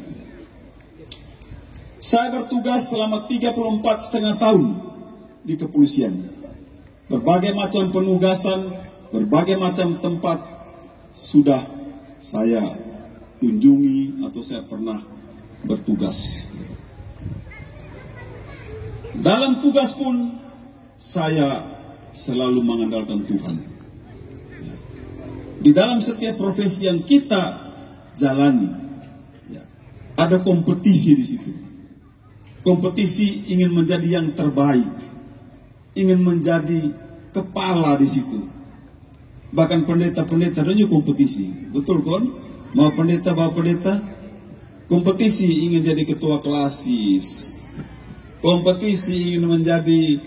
Saya bertugas selama 34,5 tahun di kepolisian. Berbagai macam penugasan, berbagai macam tempat sudah saya kunjungi atau saya pernah bertugas. Dalam tugas pun saya selalu mengandalkan Tuhan. Di dalam setiap profesi yang kita jalani, ada kompetisi di situ. Kompetisi ingin menjadi yang terbaik, ingin menjadi kepala di situ. Bahkan pendeta-pendeta ada juga kompetisi, betul kan? Mau pendeta, bawa pendeta, kompetisi ingin jadi ketua klasis, kompetisi ingin menjadi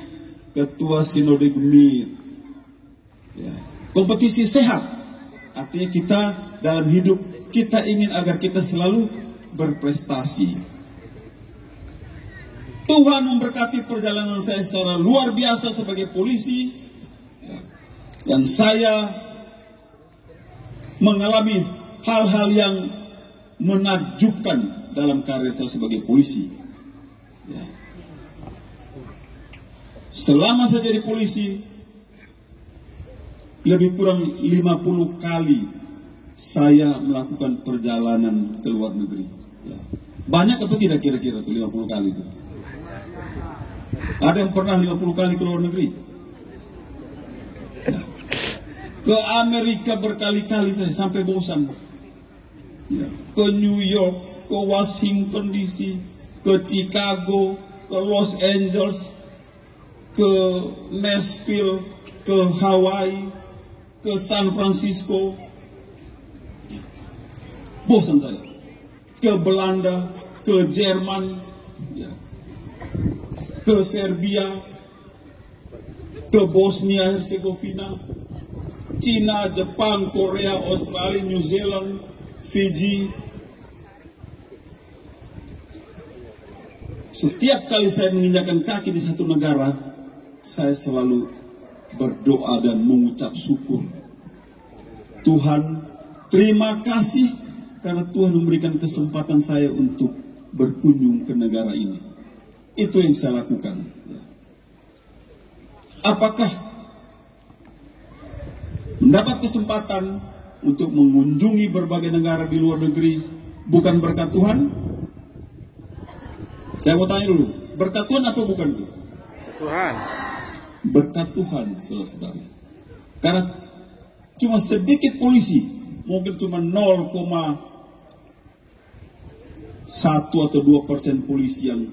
ketua sinode gemir. Ya. Kompetisi sehat, artinya kita dalam hidup kita ingin agar kita selalu berprestasi. Tuhan memberkati perjalanan saya secara luar biasa sebagai polisi, dan saya mengalami hal-hal yang menakjubkan dalam karir saya sebagai polisi. Selama saya jadi polisi, lebih kurang 50 kali saya melakukan perjalanan ke luar negeri. Banyak atau tidak kira-kira tuh 50 kali itu? Ada yang pernah 50 kali ke luar negeri? Ya. Ke Amerika berkali-kali saya sampai bosan. Ya. Ke New York, ke Washington DC, ke Chicago, ke Los Angeles, ke Nashville, ke Hawaii, ke San Francisco. Ya. Bosan saya. Ke Belanda, ke Jerman, ya, ke Serbia, ke Bosnia Herzegovina, Cina, Jepang, Korea, Australia, New Zealand, Fiji. Setiap kali saya menginjakkan kaki di satu negara, saya selalu berdoa dan mengucap syukur. Tuhan, terima kasih karena Tuhan memberikan kesempatan saya untuk berkunjung ke negara ini. Itu yang saya lakukan. Apakah mendapat kesempatan untuk mengunjungi berbagai negara di luar negeri bukan berkat Tuhan? Saya mau tanya dulu, berkat Tuhan apa bukan itu? Tuhan. Berkat Tuhan, saudara-saudara. Karena cuma sedikit polisi, mungkin cuma 0,1 atau 2% polisi yang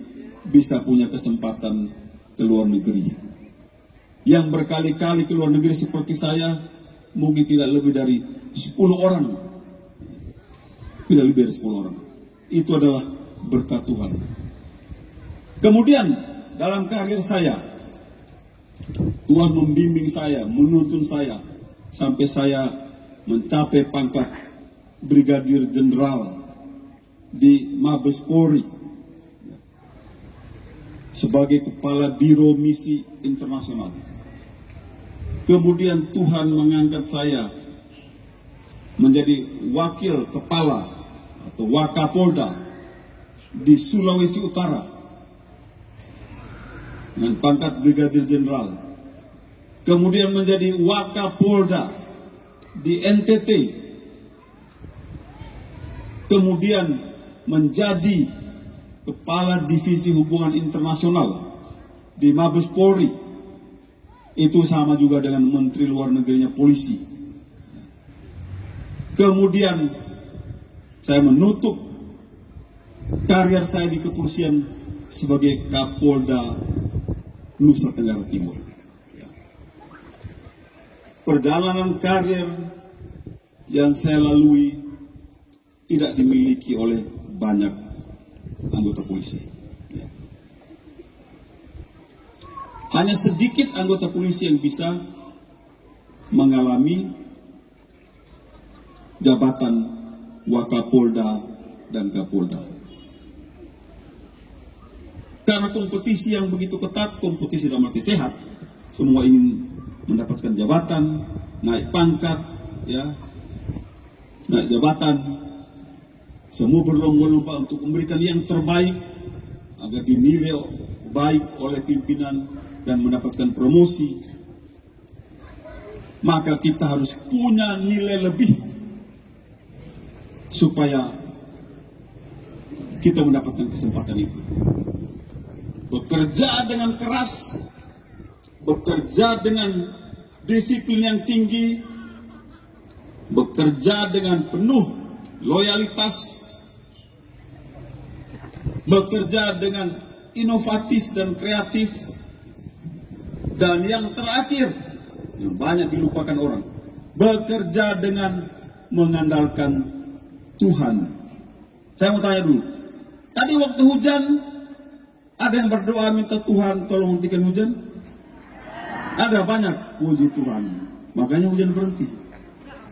bisa punya kesempatan ke luar negeri. Yang berkali-kali ke luar negeri seperti saya, mungkin tidak lebih dari 10 orang. Tidak lebih dari 10 orang. Itu adalah berkat Tuhan. Kemudian, dalam karir saya, Tuhan membimbing saya, menuntun saya, sampai saya mencapai pangkat Brigadir Jenderal di Mabes Polri sebagai Kepala Biro Misi Internasional. Kemudian Tuhan mengangkat saya menjadi Wakil Kepala atau Wakapolda di Sulawesi Utara dengan pangkat Brigadir Jenderal. Kemudian menjadi Wakapolda di NTT. Kemudian menjadi Kepala Divisi Hubungan Internasional di Mabes Polri. Itu sama juga dengan Menteri Luar Negerinya polisi. Kemudian saya menutup karier saya di kepolisian sebagai Kapolda Nusa Tenggara Timur. Perjalanan karir yang saya lalui tidak dimiliki oleh banyak anggota polisi. Hanya sedikit anggota polisi yang bisa mengalami jabatan Wakapolda dan Kapolda. Karena kompetisi yang begitu ketat, kompetisi dalam arti sehat, semua ingin mendapatkan jabatan, naik pangkat, ya, naik jabatan. Semua berlomba-lomba untuk memberikan yang terbaik agar dinilai baik oleh pimpinan dan mendapatkan promosi. Maka kita harus punya nilai lebih supaya kita mendapatkan kesempatan itu. Bekerja dengan keras, bekerja dengan disiplin yang tinggi, bekerja dengan penuh loyalitas, bekerja dengan inovatif dan kreatif, dan yang terakhir, yang banyak dilupakan orang, bekerja dengan mengandalkan Tuhan. Saya mau tanya dulu, tadi waktu hujan, ada yang berdoa minta Tuhan tolong hentikan hujan? Ada banyak, puji Tuhan. Makanya hujan berhenti.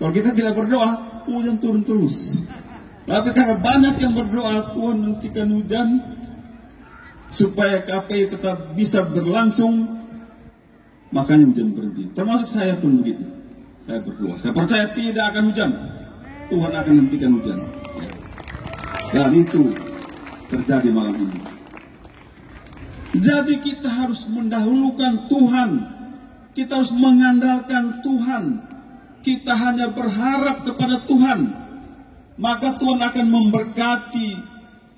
Kalau kita tidak berdoa, hujan turun terus. Tapi karena banyak yang berdoa, Tuhan hentikan hujan, supaya KPI tetap bisa berlangsung, makanya hujan berhenti. Termasuk saya pun begitu. Saya berdoa, saya percaya tidak akan hujan, Tuhan akan hentikan hujan. Dan itu terjadi malam ini. Jadi kita harus mendahulukan Tuhan. Kita harus mengandalkan Tuhan. Kita hanya berharap kepada Tuhan. Maka Tuhan akan memberkati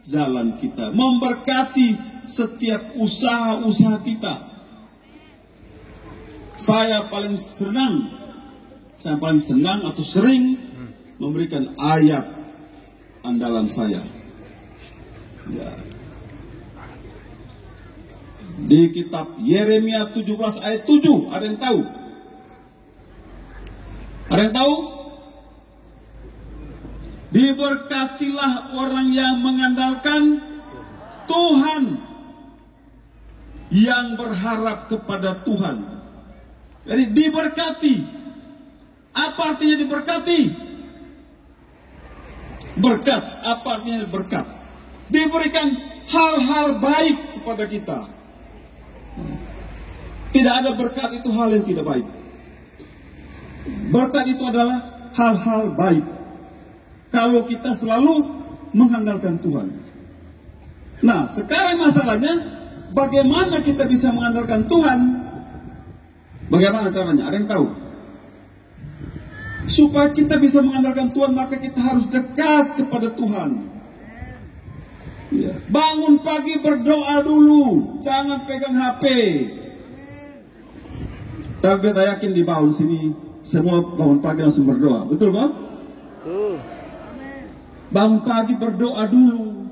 jalan kita, memberkati setiap usaha-usaha kita. Saya paling senang atau sering memberikan ayat andalan saya. Ya. Di kitab Yeremia 17 ayat 7, ada yang tahu? Ada yang tahu? Diberkatilah orang yang mengandalkan Tuhan, yang berharap kepada Tuhan. Jadi diberkati. Apa artinya diberkati? Berkat. Apa artinya berkat? Diberikan hal-hal baik kepada kita. Tidak ada berkat itu hal yang tidak baik. Berkat itu adalah hal-hal baik. Kalau kita selalu mengandalkan Tuhan. Nah, sekarang masalahnya, bagaimana kita bisa mengandalkan Tuhan? Bagaimana caranya? Ada yang tahu? Supaya kita bisa mengandalkan Tuhan, maka kita harus dekat kepada Tuhan. Ya. Bangun pagi berdoa dulu, jangan pegang HP. Tapi kita yakin di bawah sini semua bangun pagi langsung berdoa, betul kok? Bangun pagi berdoa dulu,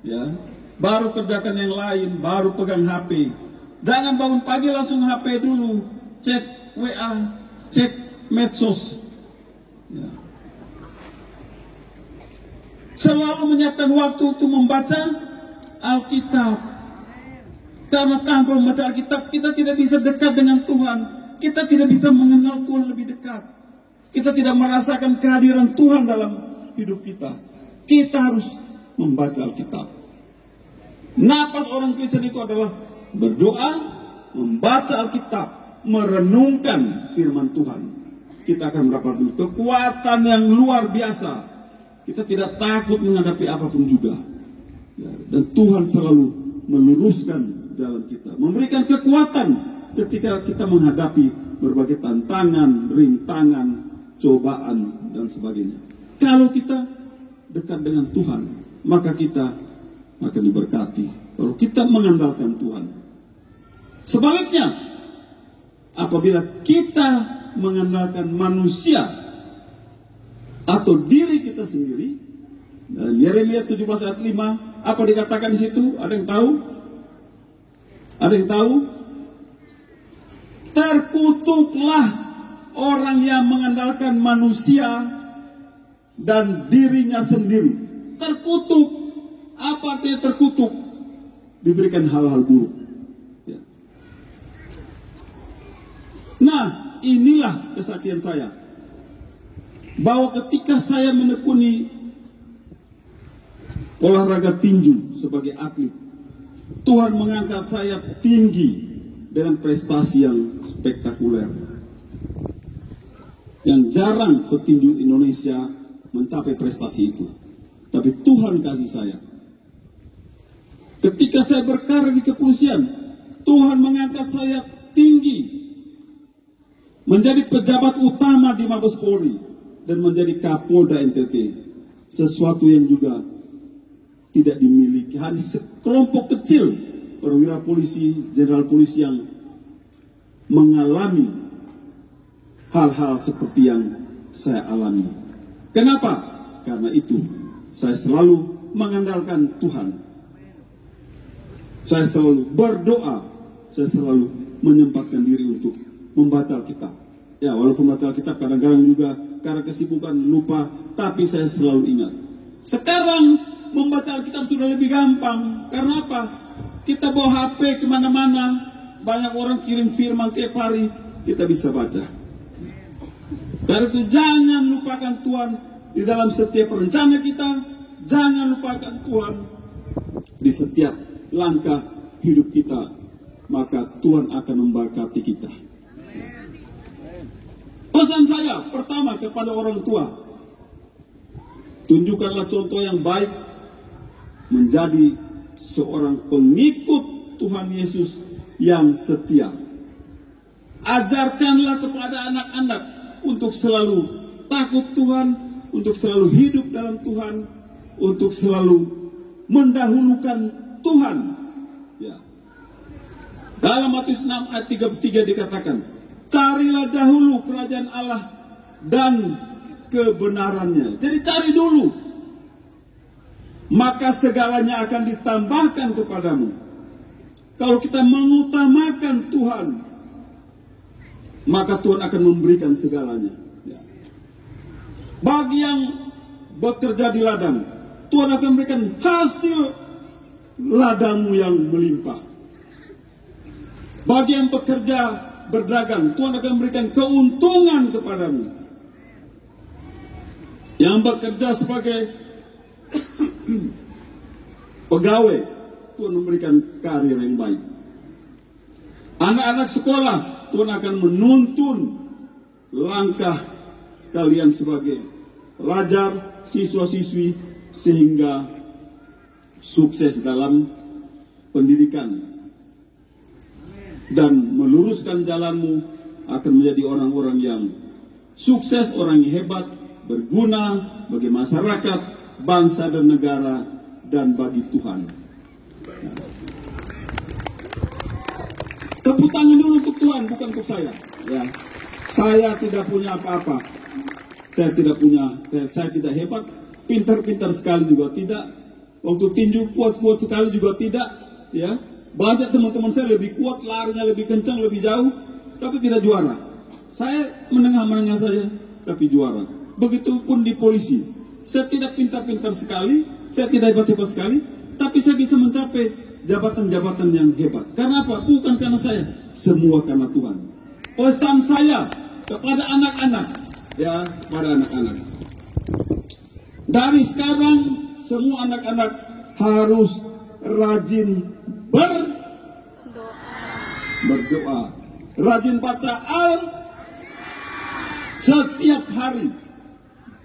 ya. Baru kerjakan yang lain, baru pegang HP. Jangan bangun pagi langsung HP dulu, cek WA, cek medsos. Ya. Selalu menyiapkan waktu untuk membaca Alkitab. Karena tanpa membaca Alkitab kita tidak bisa dekat dengan Tuhan. Kita tidak bisa mengenal Tuhan lebih dekat. Kita tidak merasakan kehadiran Tuhan dalam hidup kita. Kita harus membaca Alkitab. Napas orang Kristen itu adalah berdoa, membaca Alkitab, merenungkan firman Tuhan. Kita akan mendapatkan kekuatan yang luar biasa. Kita tidak takut menghadapi apapun juga. Ya, dan Tuhan selalu meluruskan jalan kita, memberikan kekuatan ketika kita menghadapi berbagai tantangan, rintangan, cobaan, dan sebagainya. Kalau kita dekat dengan Tuhan, maka kita akan diberkati. Kalau kita mengandalkan Tuhan. Sebaliknya, apabila kita mengandalkan manusia atau diri kita sendiri, dalam Yeremia 17 ayat 5, apa dikatakan di situ? Ada yang tahu? Ada yang tahu? Terkutuklah orang yang mengandalkan manusia dan dirinya sendiri. Terkutuk. Apa artinya terkutuk? Diberikan hal-hal buruk. Ya. Nah, inilah kesaksian saya. Bahwa ketika saya menekuni olahraga tinju sebagai atlet, Tuhan mengangkat saya tinggi dengan prestasi yang spektakuler. Yang jarang petinju Indonesia mencapai prestasi itu. Tapi Tuhan kasih saya. Ketika saya berkarir di kepolisian, Tuhan mengangkat saya tinggi. Menjadi pejabat utama di Mabes Polri. Dan menjadi Kapolda NTT. Sesuatu yang juga tidak dimiliki. Hanya sekelompok kecil perwira polisi, jenderal polisi yang mengalami hal-hal seperti yang saya alami. Kenapa? Karena itu saya selalu mengandalkan Tuhan. Saya selalu berdoa. Saya selalu menyempatkan diri untuk membaca Alkitab. Ya, walaupun membaca Alkitab kadang-kadang juga karena kesibukan lupa, tapi saya selalu ingat. Sekarang membaca Alkitab sudah lebih gampang. Karena apa? Kita bawa HP kemana-mana. Banyak orang kirim firman tiap hari. Kita bisa baca. Dari itu jangan lupakan Tuhan di dalam setiap rencana kita. Jangan lupakan Tuhan di setiap langkah hidup kita. Maka Tuhan akan memberkati kita. Pesan saya pertama kepada orang tua. Tunjukkanlah contoh yang baik. Menjadi seorang pengikut Tuhan Yesus yang setia. Ajarkanlah kepada anak-anak untuk selalu takut Tuhan, untuk selalu hidup dalam Tuhan, untuk selalu mendahulukan Tuhan. Ya. Dalam Matius 6 ayat 33 dikatakan, carilah dahulu kerajaan Allah dan kebenarannya. Jadi cari dulu. Maka segalanya akan ditambahkan kepadamu. Kalau kita mengutamakan Tuhan, maka Tuhan akan memberikan segalanya. Ya. Bagi yang bekerja di ladang, Tuhan akan memberikan hasil ladangmu yang melimpah. Bagi yang bekerja berdagang, Tuhan akan memberikan keuntungan kepadamu. Yang bekerja sebagai pegawai, Tuhan memberikan karir yang baik. Anak-anak sekolah, Tuhan akan menuntun langkah kalian sebagai pelajar, siswa-siswi, sehingga sukses dalam pendidikan. Dan meluruskan jalanmu akan menjadi orang-orang yang sukses, orang yang hebat, berguna bagi masyarakat, bangsa dan negara, dan bagi Tuhan. Tepuk tangan dulu untuk Tuhan, bukan untuk saya. Ya. Saya tidak punya apa-apa. Saya tidak hebat. Pintar-pintar sekali juga tidak. Waktu tinju kuat-kuat sekali juga tidak. Ya. Banyak teman-teman saya lebih kuat, larinya lebih kencang, lebih jauh, tapi tidak juara. Saya menengah-menengah saja, tapi juara. Begitupun di polisi. Saya tidak pintar-pintar sekali, saya tidak hebat-hebat sekali, tapi saya bisa mencapai jabatan-jabatan yang hebat. Karena apa? Bukan karena saya, semua karena Tuhan. Pesan saya kepada anak-anak, ya, kepada anak-anak. Dari sekarang semua anak-anak harus rajin berdoa, rajin baca setiap hari.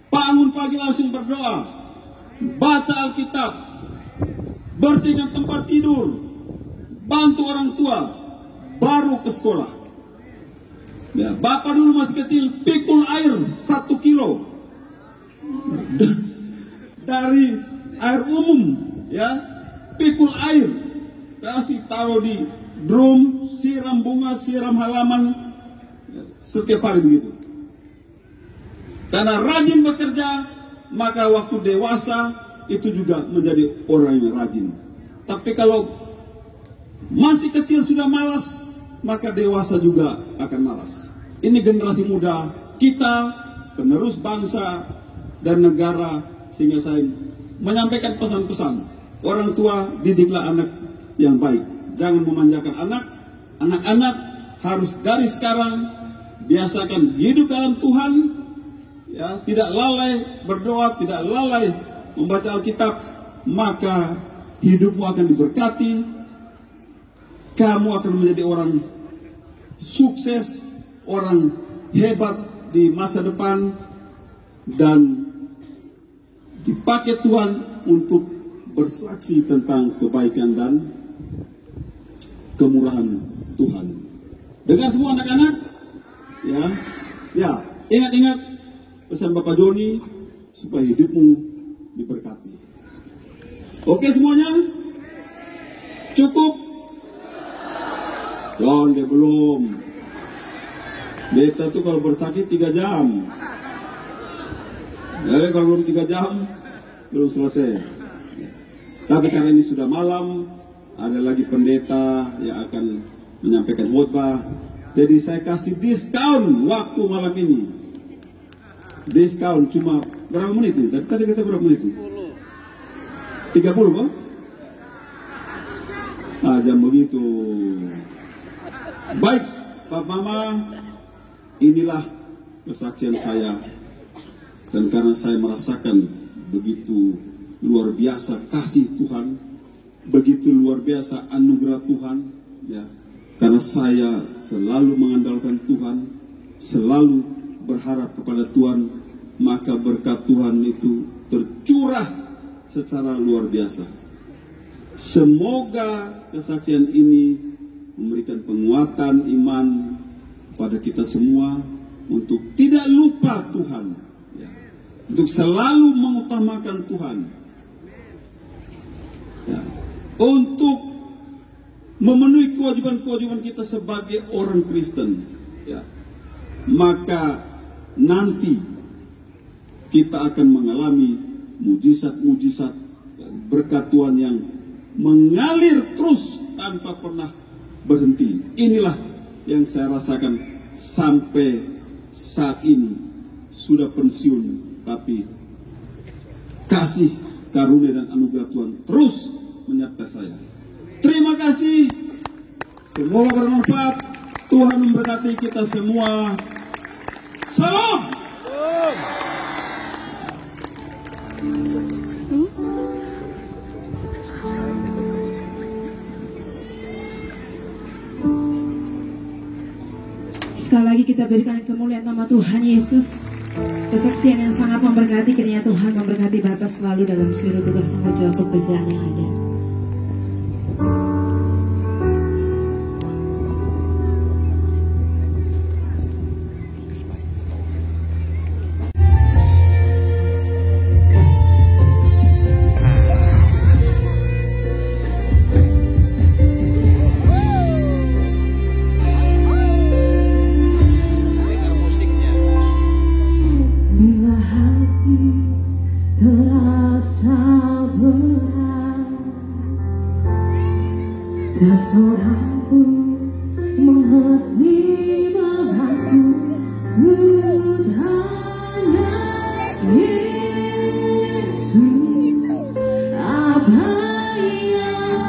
Bangun pagi langsung berdoa, baca Alkitab, bersihkan tempat tidur, bantu orang tua, baru ke sekolah. Ya, Bapak dulu masih kecil, pikul air 1 kilo dari air umum, ya, pikul air, kasih taruh di drum, siram bunga, siram halaman, ya, setiap hari begitu. Karena rajin bekerja, maka waktu dewasa itu juga menjadi orang yang rajin. Tapi kalau masih kecil sudah malas, maka dewasa juga akan malas. Ini generasi muda kita, penerus bangsa dan negara, sehingga saya menyampaikan pesan-pesan. Orang tua, didiklah anak yang baik. Jangan memanjakan anak. Anak-anak harus dari sekarang biasakan hidup dalam Tuhan, ya, tidak lalai berdoa, tidak lalai membaca Alkitab, maka hidupmu akan diberkati. Kamu akan menjadi orang sukses, orang hebat di masa depan, dan dipakai Tuhan untuk bersaksi tentang kebaikan dan kemurahan Tuhan. Dengan semua anak-anak, ya, ingat-ingat pesan Bapak Joni supaya hidupmu diberkati. Oke semuanya? Cukup? Jangan, belum. Beta tuh kalau bersakit 3 jam. Jadi kalau belum 3 jam, belum selesai. Tapi karena ini sudah malam, ada lagi pendeta yang akan menyampaikan khotbah. Jadi saya kasih diskon waktu malam ini. Diskon cuma berapa menit ini? Tadi kata berapa menit ini? 30 Pak? Ah, jam begitu. Baik, Pak Mama, inilah kesaksian saya. Dan karena saya merasakan begitu luar biasa kasih Tuhan, begitu luar biasa anugerah Tuhan, ya. Karena saya selalu mengandalkan Tuhan, selalu berharap kepada Tuhan, maka berkat Tuhan itu tercurah secara luar biasa. Semoga kesaksian ini memberikan penguatan iman kepada kita semua untuk tidak lupa Tuhan, ya. Untuk selalu mengutamakan Tuhan, ya. Untuk memenuhi kewajiban-kewajiban kita sebagai orang Kristen, ya. Maka nanti kita akan mengalami mujizat-mujizat dan berkat Tuhan yang mengalir terus tanpa pernah berhenti. Inilah yang saya rasakan sampai saat ini. Sudah pensiun, tapi kasih karunia dan anugerah Tuhan terus menyertai saya. Terima kasih. Semoga bermanfaat. Tuhan memberkati kita semua. Salam. Sekali lagi kita berikan kemuliaan nama Tuhan Yesus. Kesaksian yang sangat memberkati, kiranya Tuhan memberkati Bapak selalu dalam seluruh tugas tanggung jawab pekerjaan yang ada. Tak seorang pun mengerti dalamku, hanya Yesus, apa yang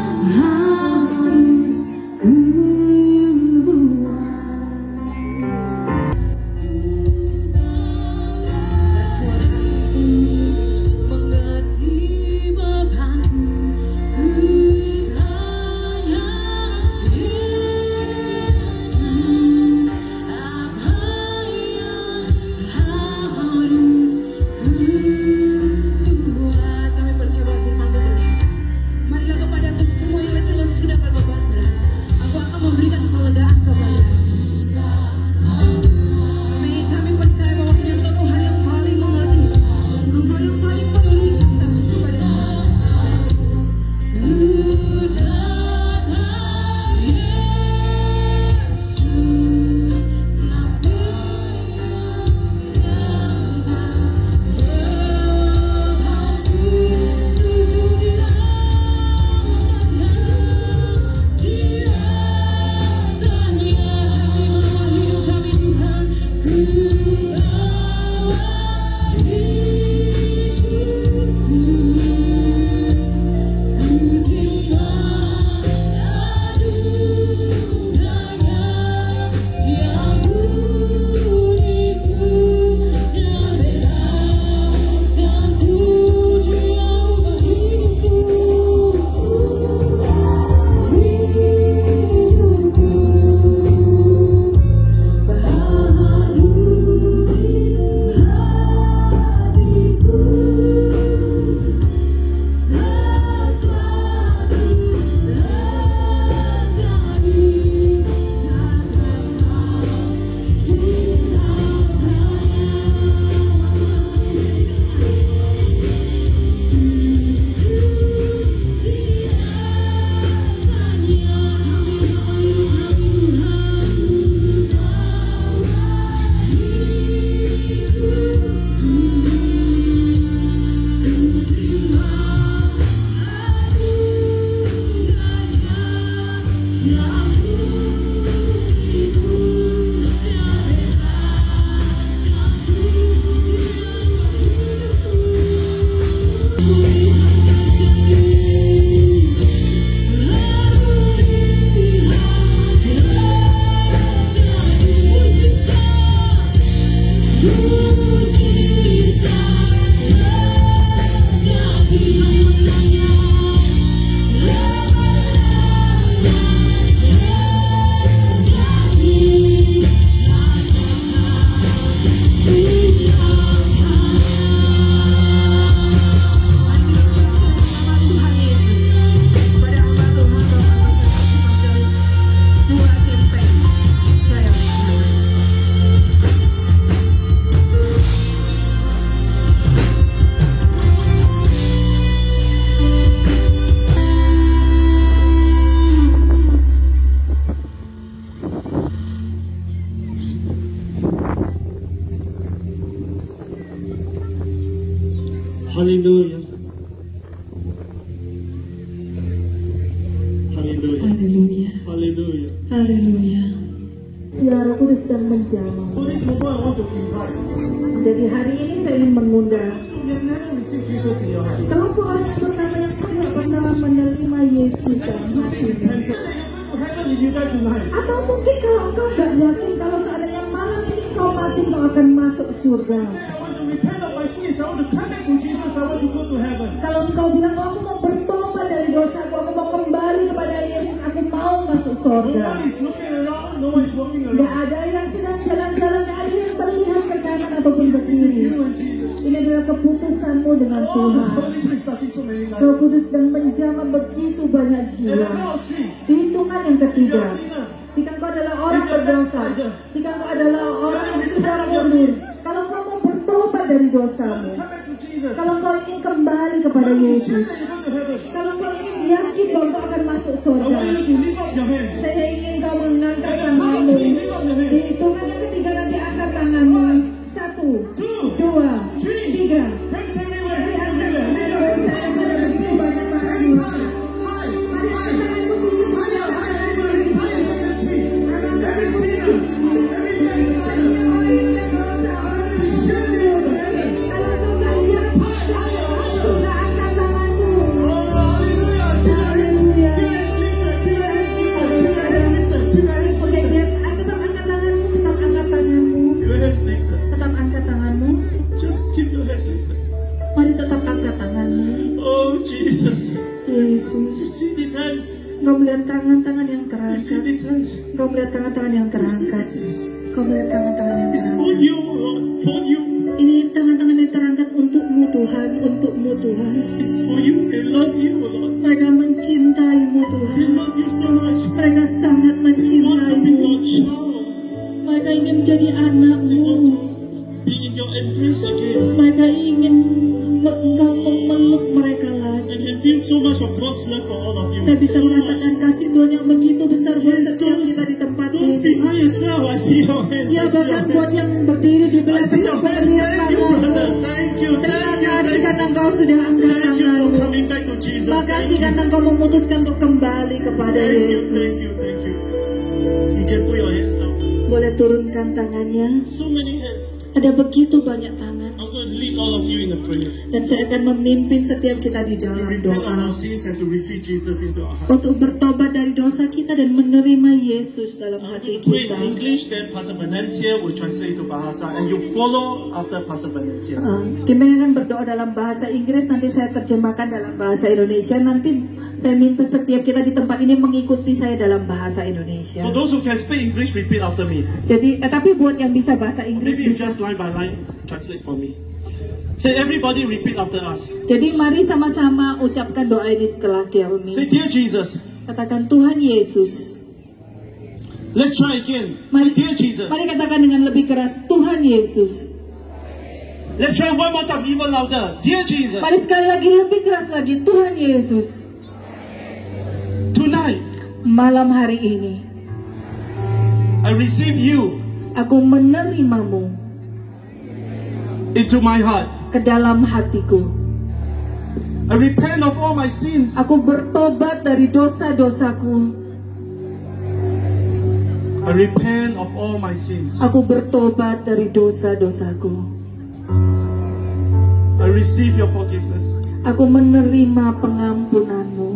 Hallelujah. Hallelujah. Haleluya. Hallelujah. Haleluya. Ya Roh Kudus sedang menjamah. So this moment I want to invite. Jadi hari ini saya ingin mengundang So you have never received Jesus in your heart. kalau orang yang pertama yang tidak pernah menerima Yesus dalam hatinya. If you die tonight. Atau mungkin kalau engkau gak yakin kalau seandainya malam ini kau mati kau akan masuk surga. Repent of my sins. I want to come back to Jesus. I want to go to heaven. Kalau engkau bilang aku mau bertobat dari dosaku, aku mau kembali kepada Yesus, aku mau masuk No surga. one is looking around. No one is walking Gak around. ada yang sedang jalan-jalan, gak ada yang terlihat ke kanan ataupun ke kiri. You and Jesus. Ini adalah keputusanmu dengan Oh, the Tuhan. Holy Spirit is touching so many lives. Roh Kudus sedang menjamah begitu banyak And jiwa. the count of three. Di hitungan yang ketiga, You are sinner. jika engkau adalah orang berdosa, jika engkau adalah orang yang sudah mundur, kalau engkau mau bertobat dari dosamu, Come back to Jesus. kalau engkau ingin kembali kepada Yesus, Say that you go to heaven. kalau engkau ingin yakin bahwa engkau akan masuk I surga, want you to lift up your hands. saya ingin kau mengangkat And the count of tanganmu. three. Lift up your Di hands. hitungan yang ketiga nanti angkat tanganmu. 1, 2, 3. Hands everywhere. Mari Hands angkat everywhere. tanganmu. Saya sudah begitu banyak tangan di sana. Mari angkat tanganmu tinggi saja. Every sinner. Every backslider. Setiap orang yang berdosa, orang yang mundur. Kalau engkau gak yakin, aku gak angkat tanganmu. Oh, hallelujah. Haleluya. Keep your hands lifted. Keep your hands lifted. Keep your hands Oke, lifted. tetap angkat tanganmu, tetap angkat tanganmu, Keep your hands lifted. tetap angkat tanganmu. Just keep your hands lifted. Mari tetap angkat tanganmu. Oh, Jesus. Yesus, You see these hands? Engkau melihat tangan-tangan yang You see terangkat. these hands? Engkau melihat tangan-tangan yang terangkat. Engkau melihat tangan-tangan yang It's for terangkat. you, Lord. For you. Ini tangan-tangan yang terangkat untukmu Tuhan, untukmu Tuhan. It's for you. They love you, Lord. Mereka mencintaimu They Tuhan. love you so much. Mereka sangat They want to be mencintaimu. your child. Mereka ingin menjadi anakmu. Be in your embrace again. Mereka ingin engkau memeluk mereka lagi. I can feel so much of God's love for all of you. Saya bisa merasakan kasih Tuhan yang begitu besar buat setiap kita di tempat Those ini. behind as well. I see your hands. Ya I see bahkan your buat hands. yang berdiri di I belakang see your aku hands. melihat Thank you, tanganmu. brother. Thank you. Terima Thank you. kasih Thank karena you. engkau sudah angkat Thank you for tanganmu. coming back to Jesus. Terima Thank kasih you. karena engkau memutuskan untuk kembali kepada Thank you. Yesus. Thank you. Thank you. You can put your hands down. Boleh turunkan tangannya. So many hands. Ada begitu banyak tangan. I'm going to lead all of you in a prayer. Dan saya akan memimpin setiap kita di To dalam repent of doa. our sins and to receive Jesus into our heart. Untuk bertobat dari dosa kita dan menerima Yesus dalam hati Pray kita. in English, then Pastor Benencia will translate to Bahasa, and you follow after Pastor Benencia. Kita akan berdoa dalam bahasa Inggris, nanti saya terjemahkan dalam bahasa Indonesia. Nanti saya minta setiap kita di tempat ini mengikuti saya dalam bahasa Indonesia. So those who can speak English, repeat after me. Jadi, tapi buat yang bisa bahasa Inggris Maybe bisa. just line by line, translate for me. Say everybody repeat after us. Jadi mari sama-sama ucapkan doa ini setelah Say, Kiaumi. dear Jesus. Katakan Tuhan Yesus. Let's try again. Mari, Dear Jesus. mari katakan dengan lebih keras Tuhan Yesus. Let's try one more time, even louder. Dear Jesus. Mari sekali lagi lebih keras lagi Tuhan Yesus. Tonight, Malam hari ini I receive you aku menerimamu into my heart. ke dalam hatiku. I repent of all my sins. Aku bertobat dari dosa-dosaku. I repent of all my sins. Aku bertobat dari dosa-dosaku. I receive your forgiveness. Aku menerima pengampunanmu.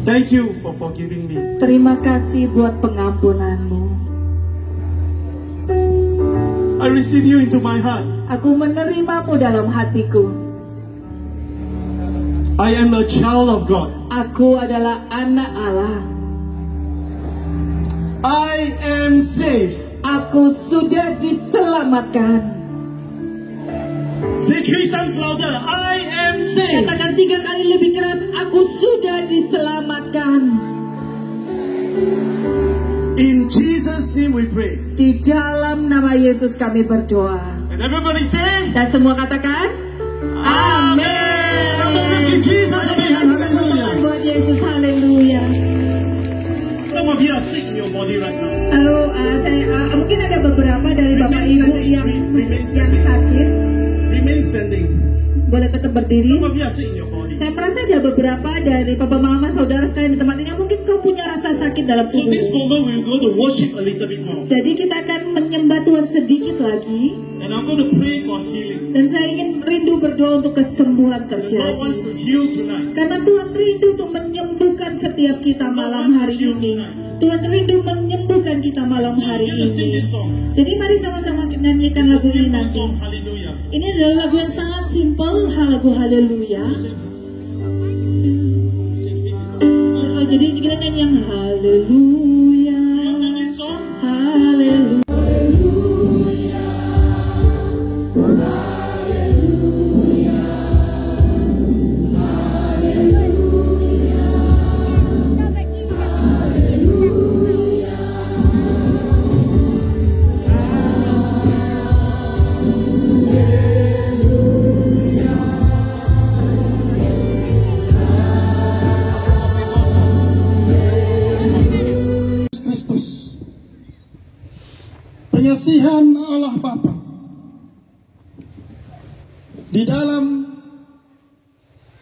Thank you for forgiving me. Terima kasih buat pengampunanmu. I receive you into my heart. Aku menerimamu dalam hatiku. I am a child of God. Aku adalah anak Allah. I am saved. Aku sudah diselamatkan. Say 3 times louder. I am saved. Katakan 3 kali lebih keras. Aku sudah diselamatkan. In Jesus' name we pray. Di dalam nama Yesus kami berdoa. And everybody say, Dan semua katakan, Amen. Give Jesus a big hand. Hallelujah. buat Yesus, haleluya. Some of you are sick in your body right now. Lalu mungkin ada beberapa dari bapak ibu yang sakit. Remain standing. boleh tetap berdiri. Some of you are sick in your body. Saya merasa ada beberapa dari papa mama saudara sekalian di tempat ini mungkin kau punya rasa sakit dalam So this tubuh. moment we will go to worship a little bit more. Jadi kita akan menyembah Tuhan sedikit lagi. And I'm going to pray for healing. Dan saya ingin rindu berdoa untuk kesembuhan The Lord terjadi. wants to heal tonight. Karena Tuhan rindu untuk menyembuhkan setiap kita malam hari ini. Tuhan rindu menyembuhkan kita malam So hari we're going to sing ini. this song. Jadi mari sama-sama nyanyikan It's a lagu ini simple nanti. song. Hallelujah. Ini adalah lagu yang sangat simpel, lagu haleluya. Jadi kita nyanyi yang haleluya, You know this song? haleluya. Kristus, penyesihan Allah Bapa di dalam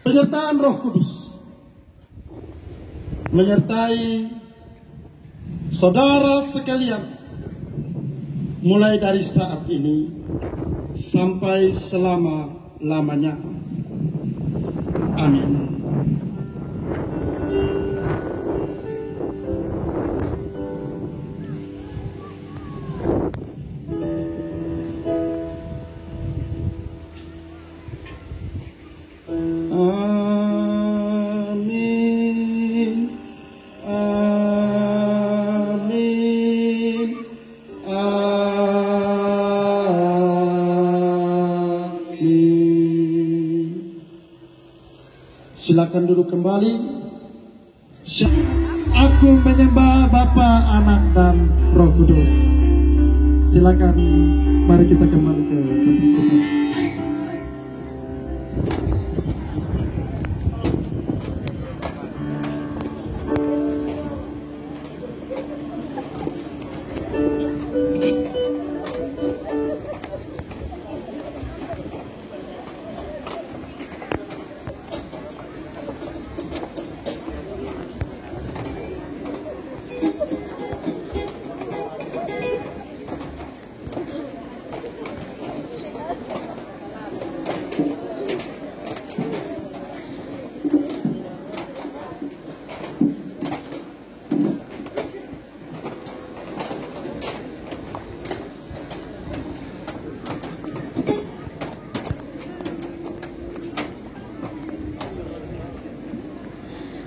penyertaan Roh Kudus menyertai saudara sekalian mulai dari saat ini sampai selama-lamanya. Amin. Amin. Amin. Amin. Silakan duduk kembali. Aku menyembah Bapa, Anak, dan Roh Kudus. Silakan, mari kita kembali ke tempat kita.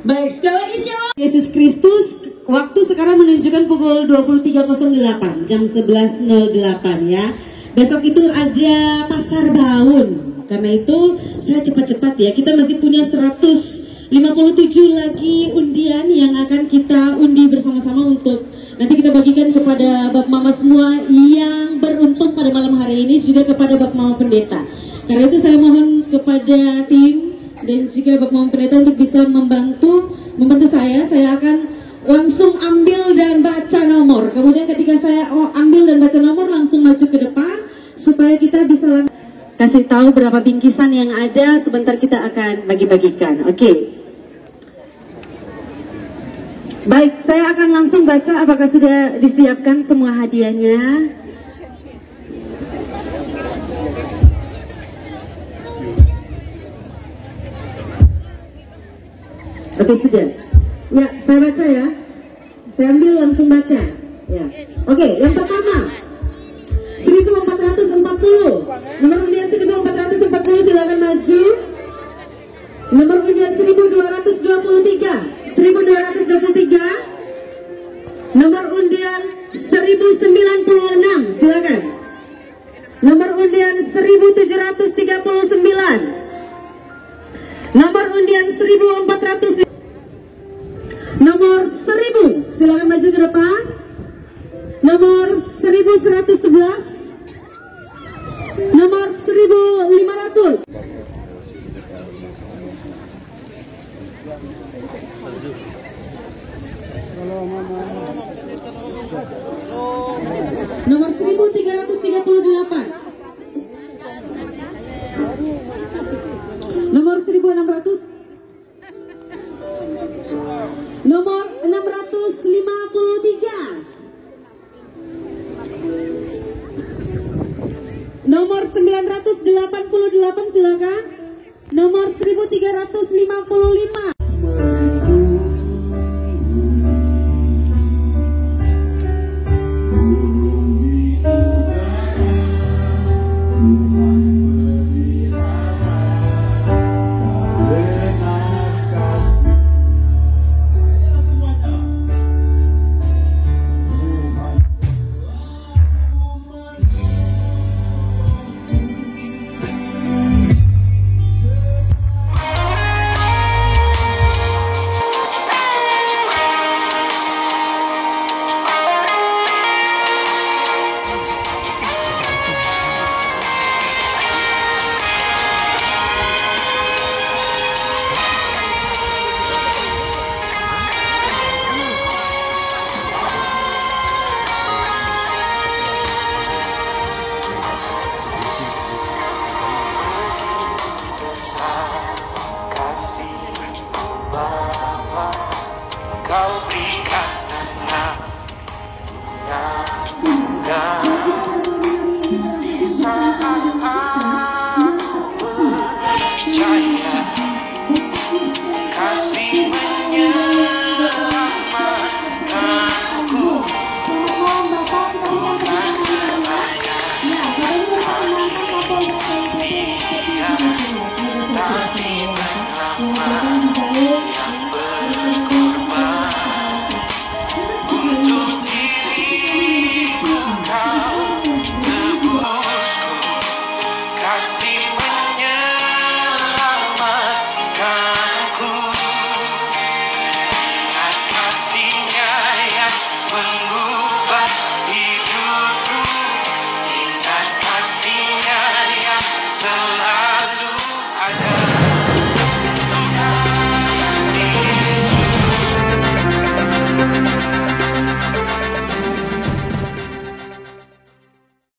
Baik, sekali lagi shalom. Yesus Kristus, waktu sekarang menunjukkan pukul 23.08, jam 11.08 ya. Besok itu ada Pasar Baun. Karena itu saya cepat-cepat ya, kita masih punya 157 lagi undian yang akan kita undi bersama-sama untuk nanti kita bagikan kepada Bapak Mama semua yang beruntung pada malam hari ini, juga kepada Bapak Mama Pendeta. Karena itu saya mohon kepada tim dan juga Bapak Mama Pendeta untuk bisa membantu saya akan langsung ambil dan baca nomor. Kemudian ketika saya ambil dan baca nomor, langsung maju ke depan supaya kita bisa kasih tahu berapa bingkisan yang ada. Sebentar kita akan bagi-bagikan. Oke. Baik, saya akan langsung baca apakah sudah disiapkan semua hadiahnya. Oke, sudah. Ya, saya baca ya. Saya ambil langsung baca. Ya. Oke, yang pertama 1440. Nomor undian 1440 silakan maju. Nomor undian 1223. 1223. Nomor undian 1096, silakan. Nomor undian 1739. Nomor undian 1400. Nomor 1000, silakan maju ke depan. Nomor 1111. Nomor 1500. Nomor 1338. 1600. Nomor 653. Nomor 988 silakan. Nomor 1355. Kau berikan di saat aku percaya.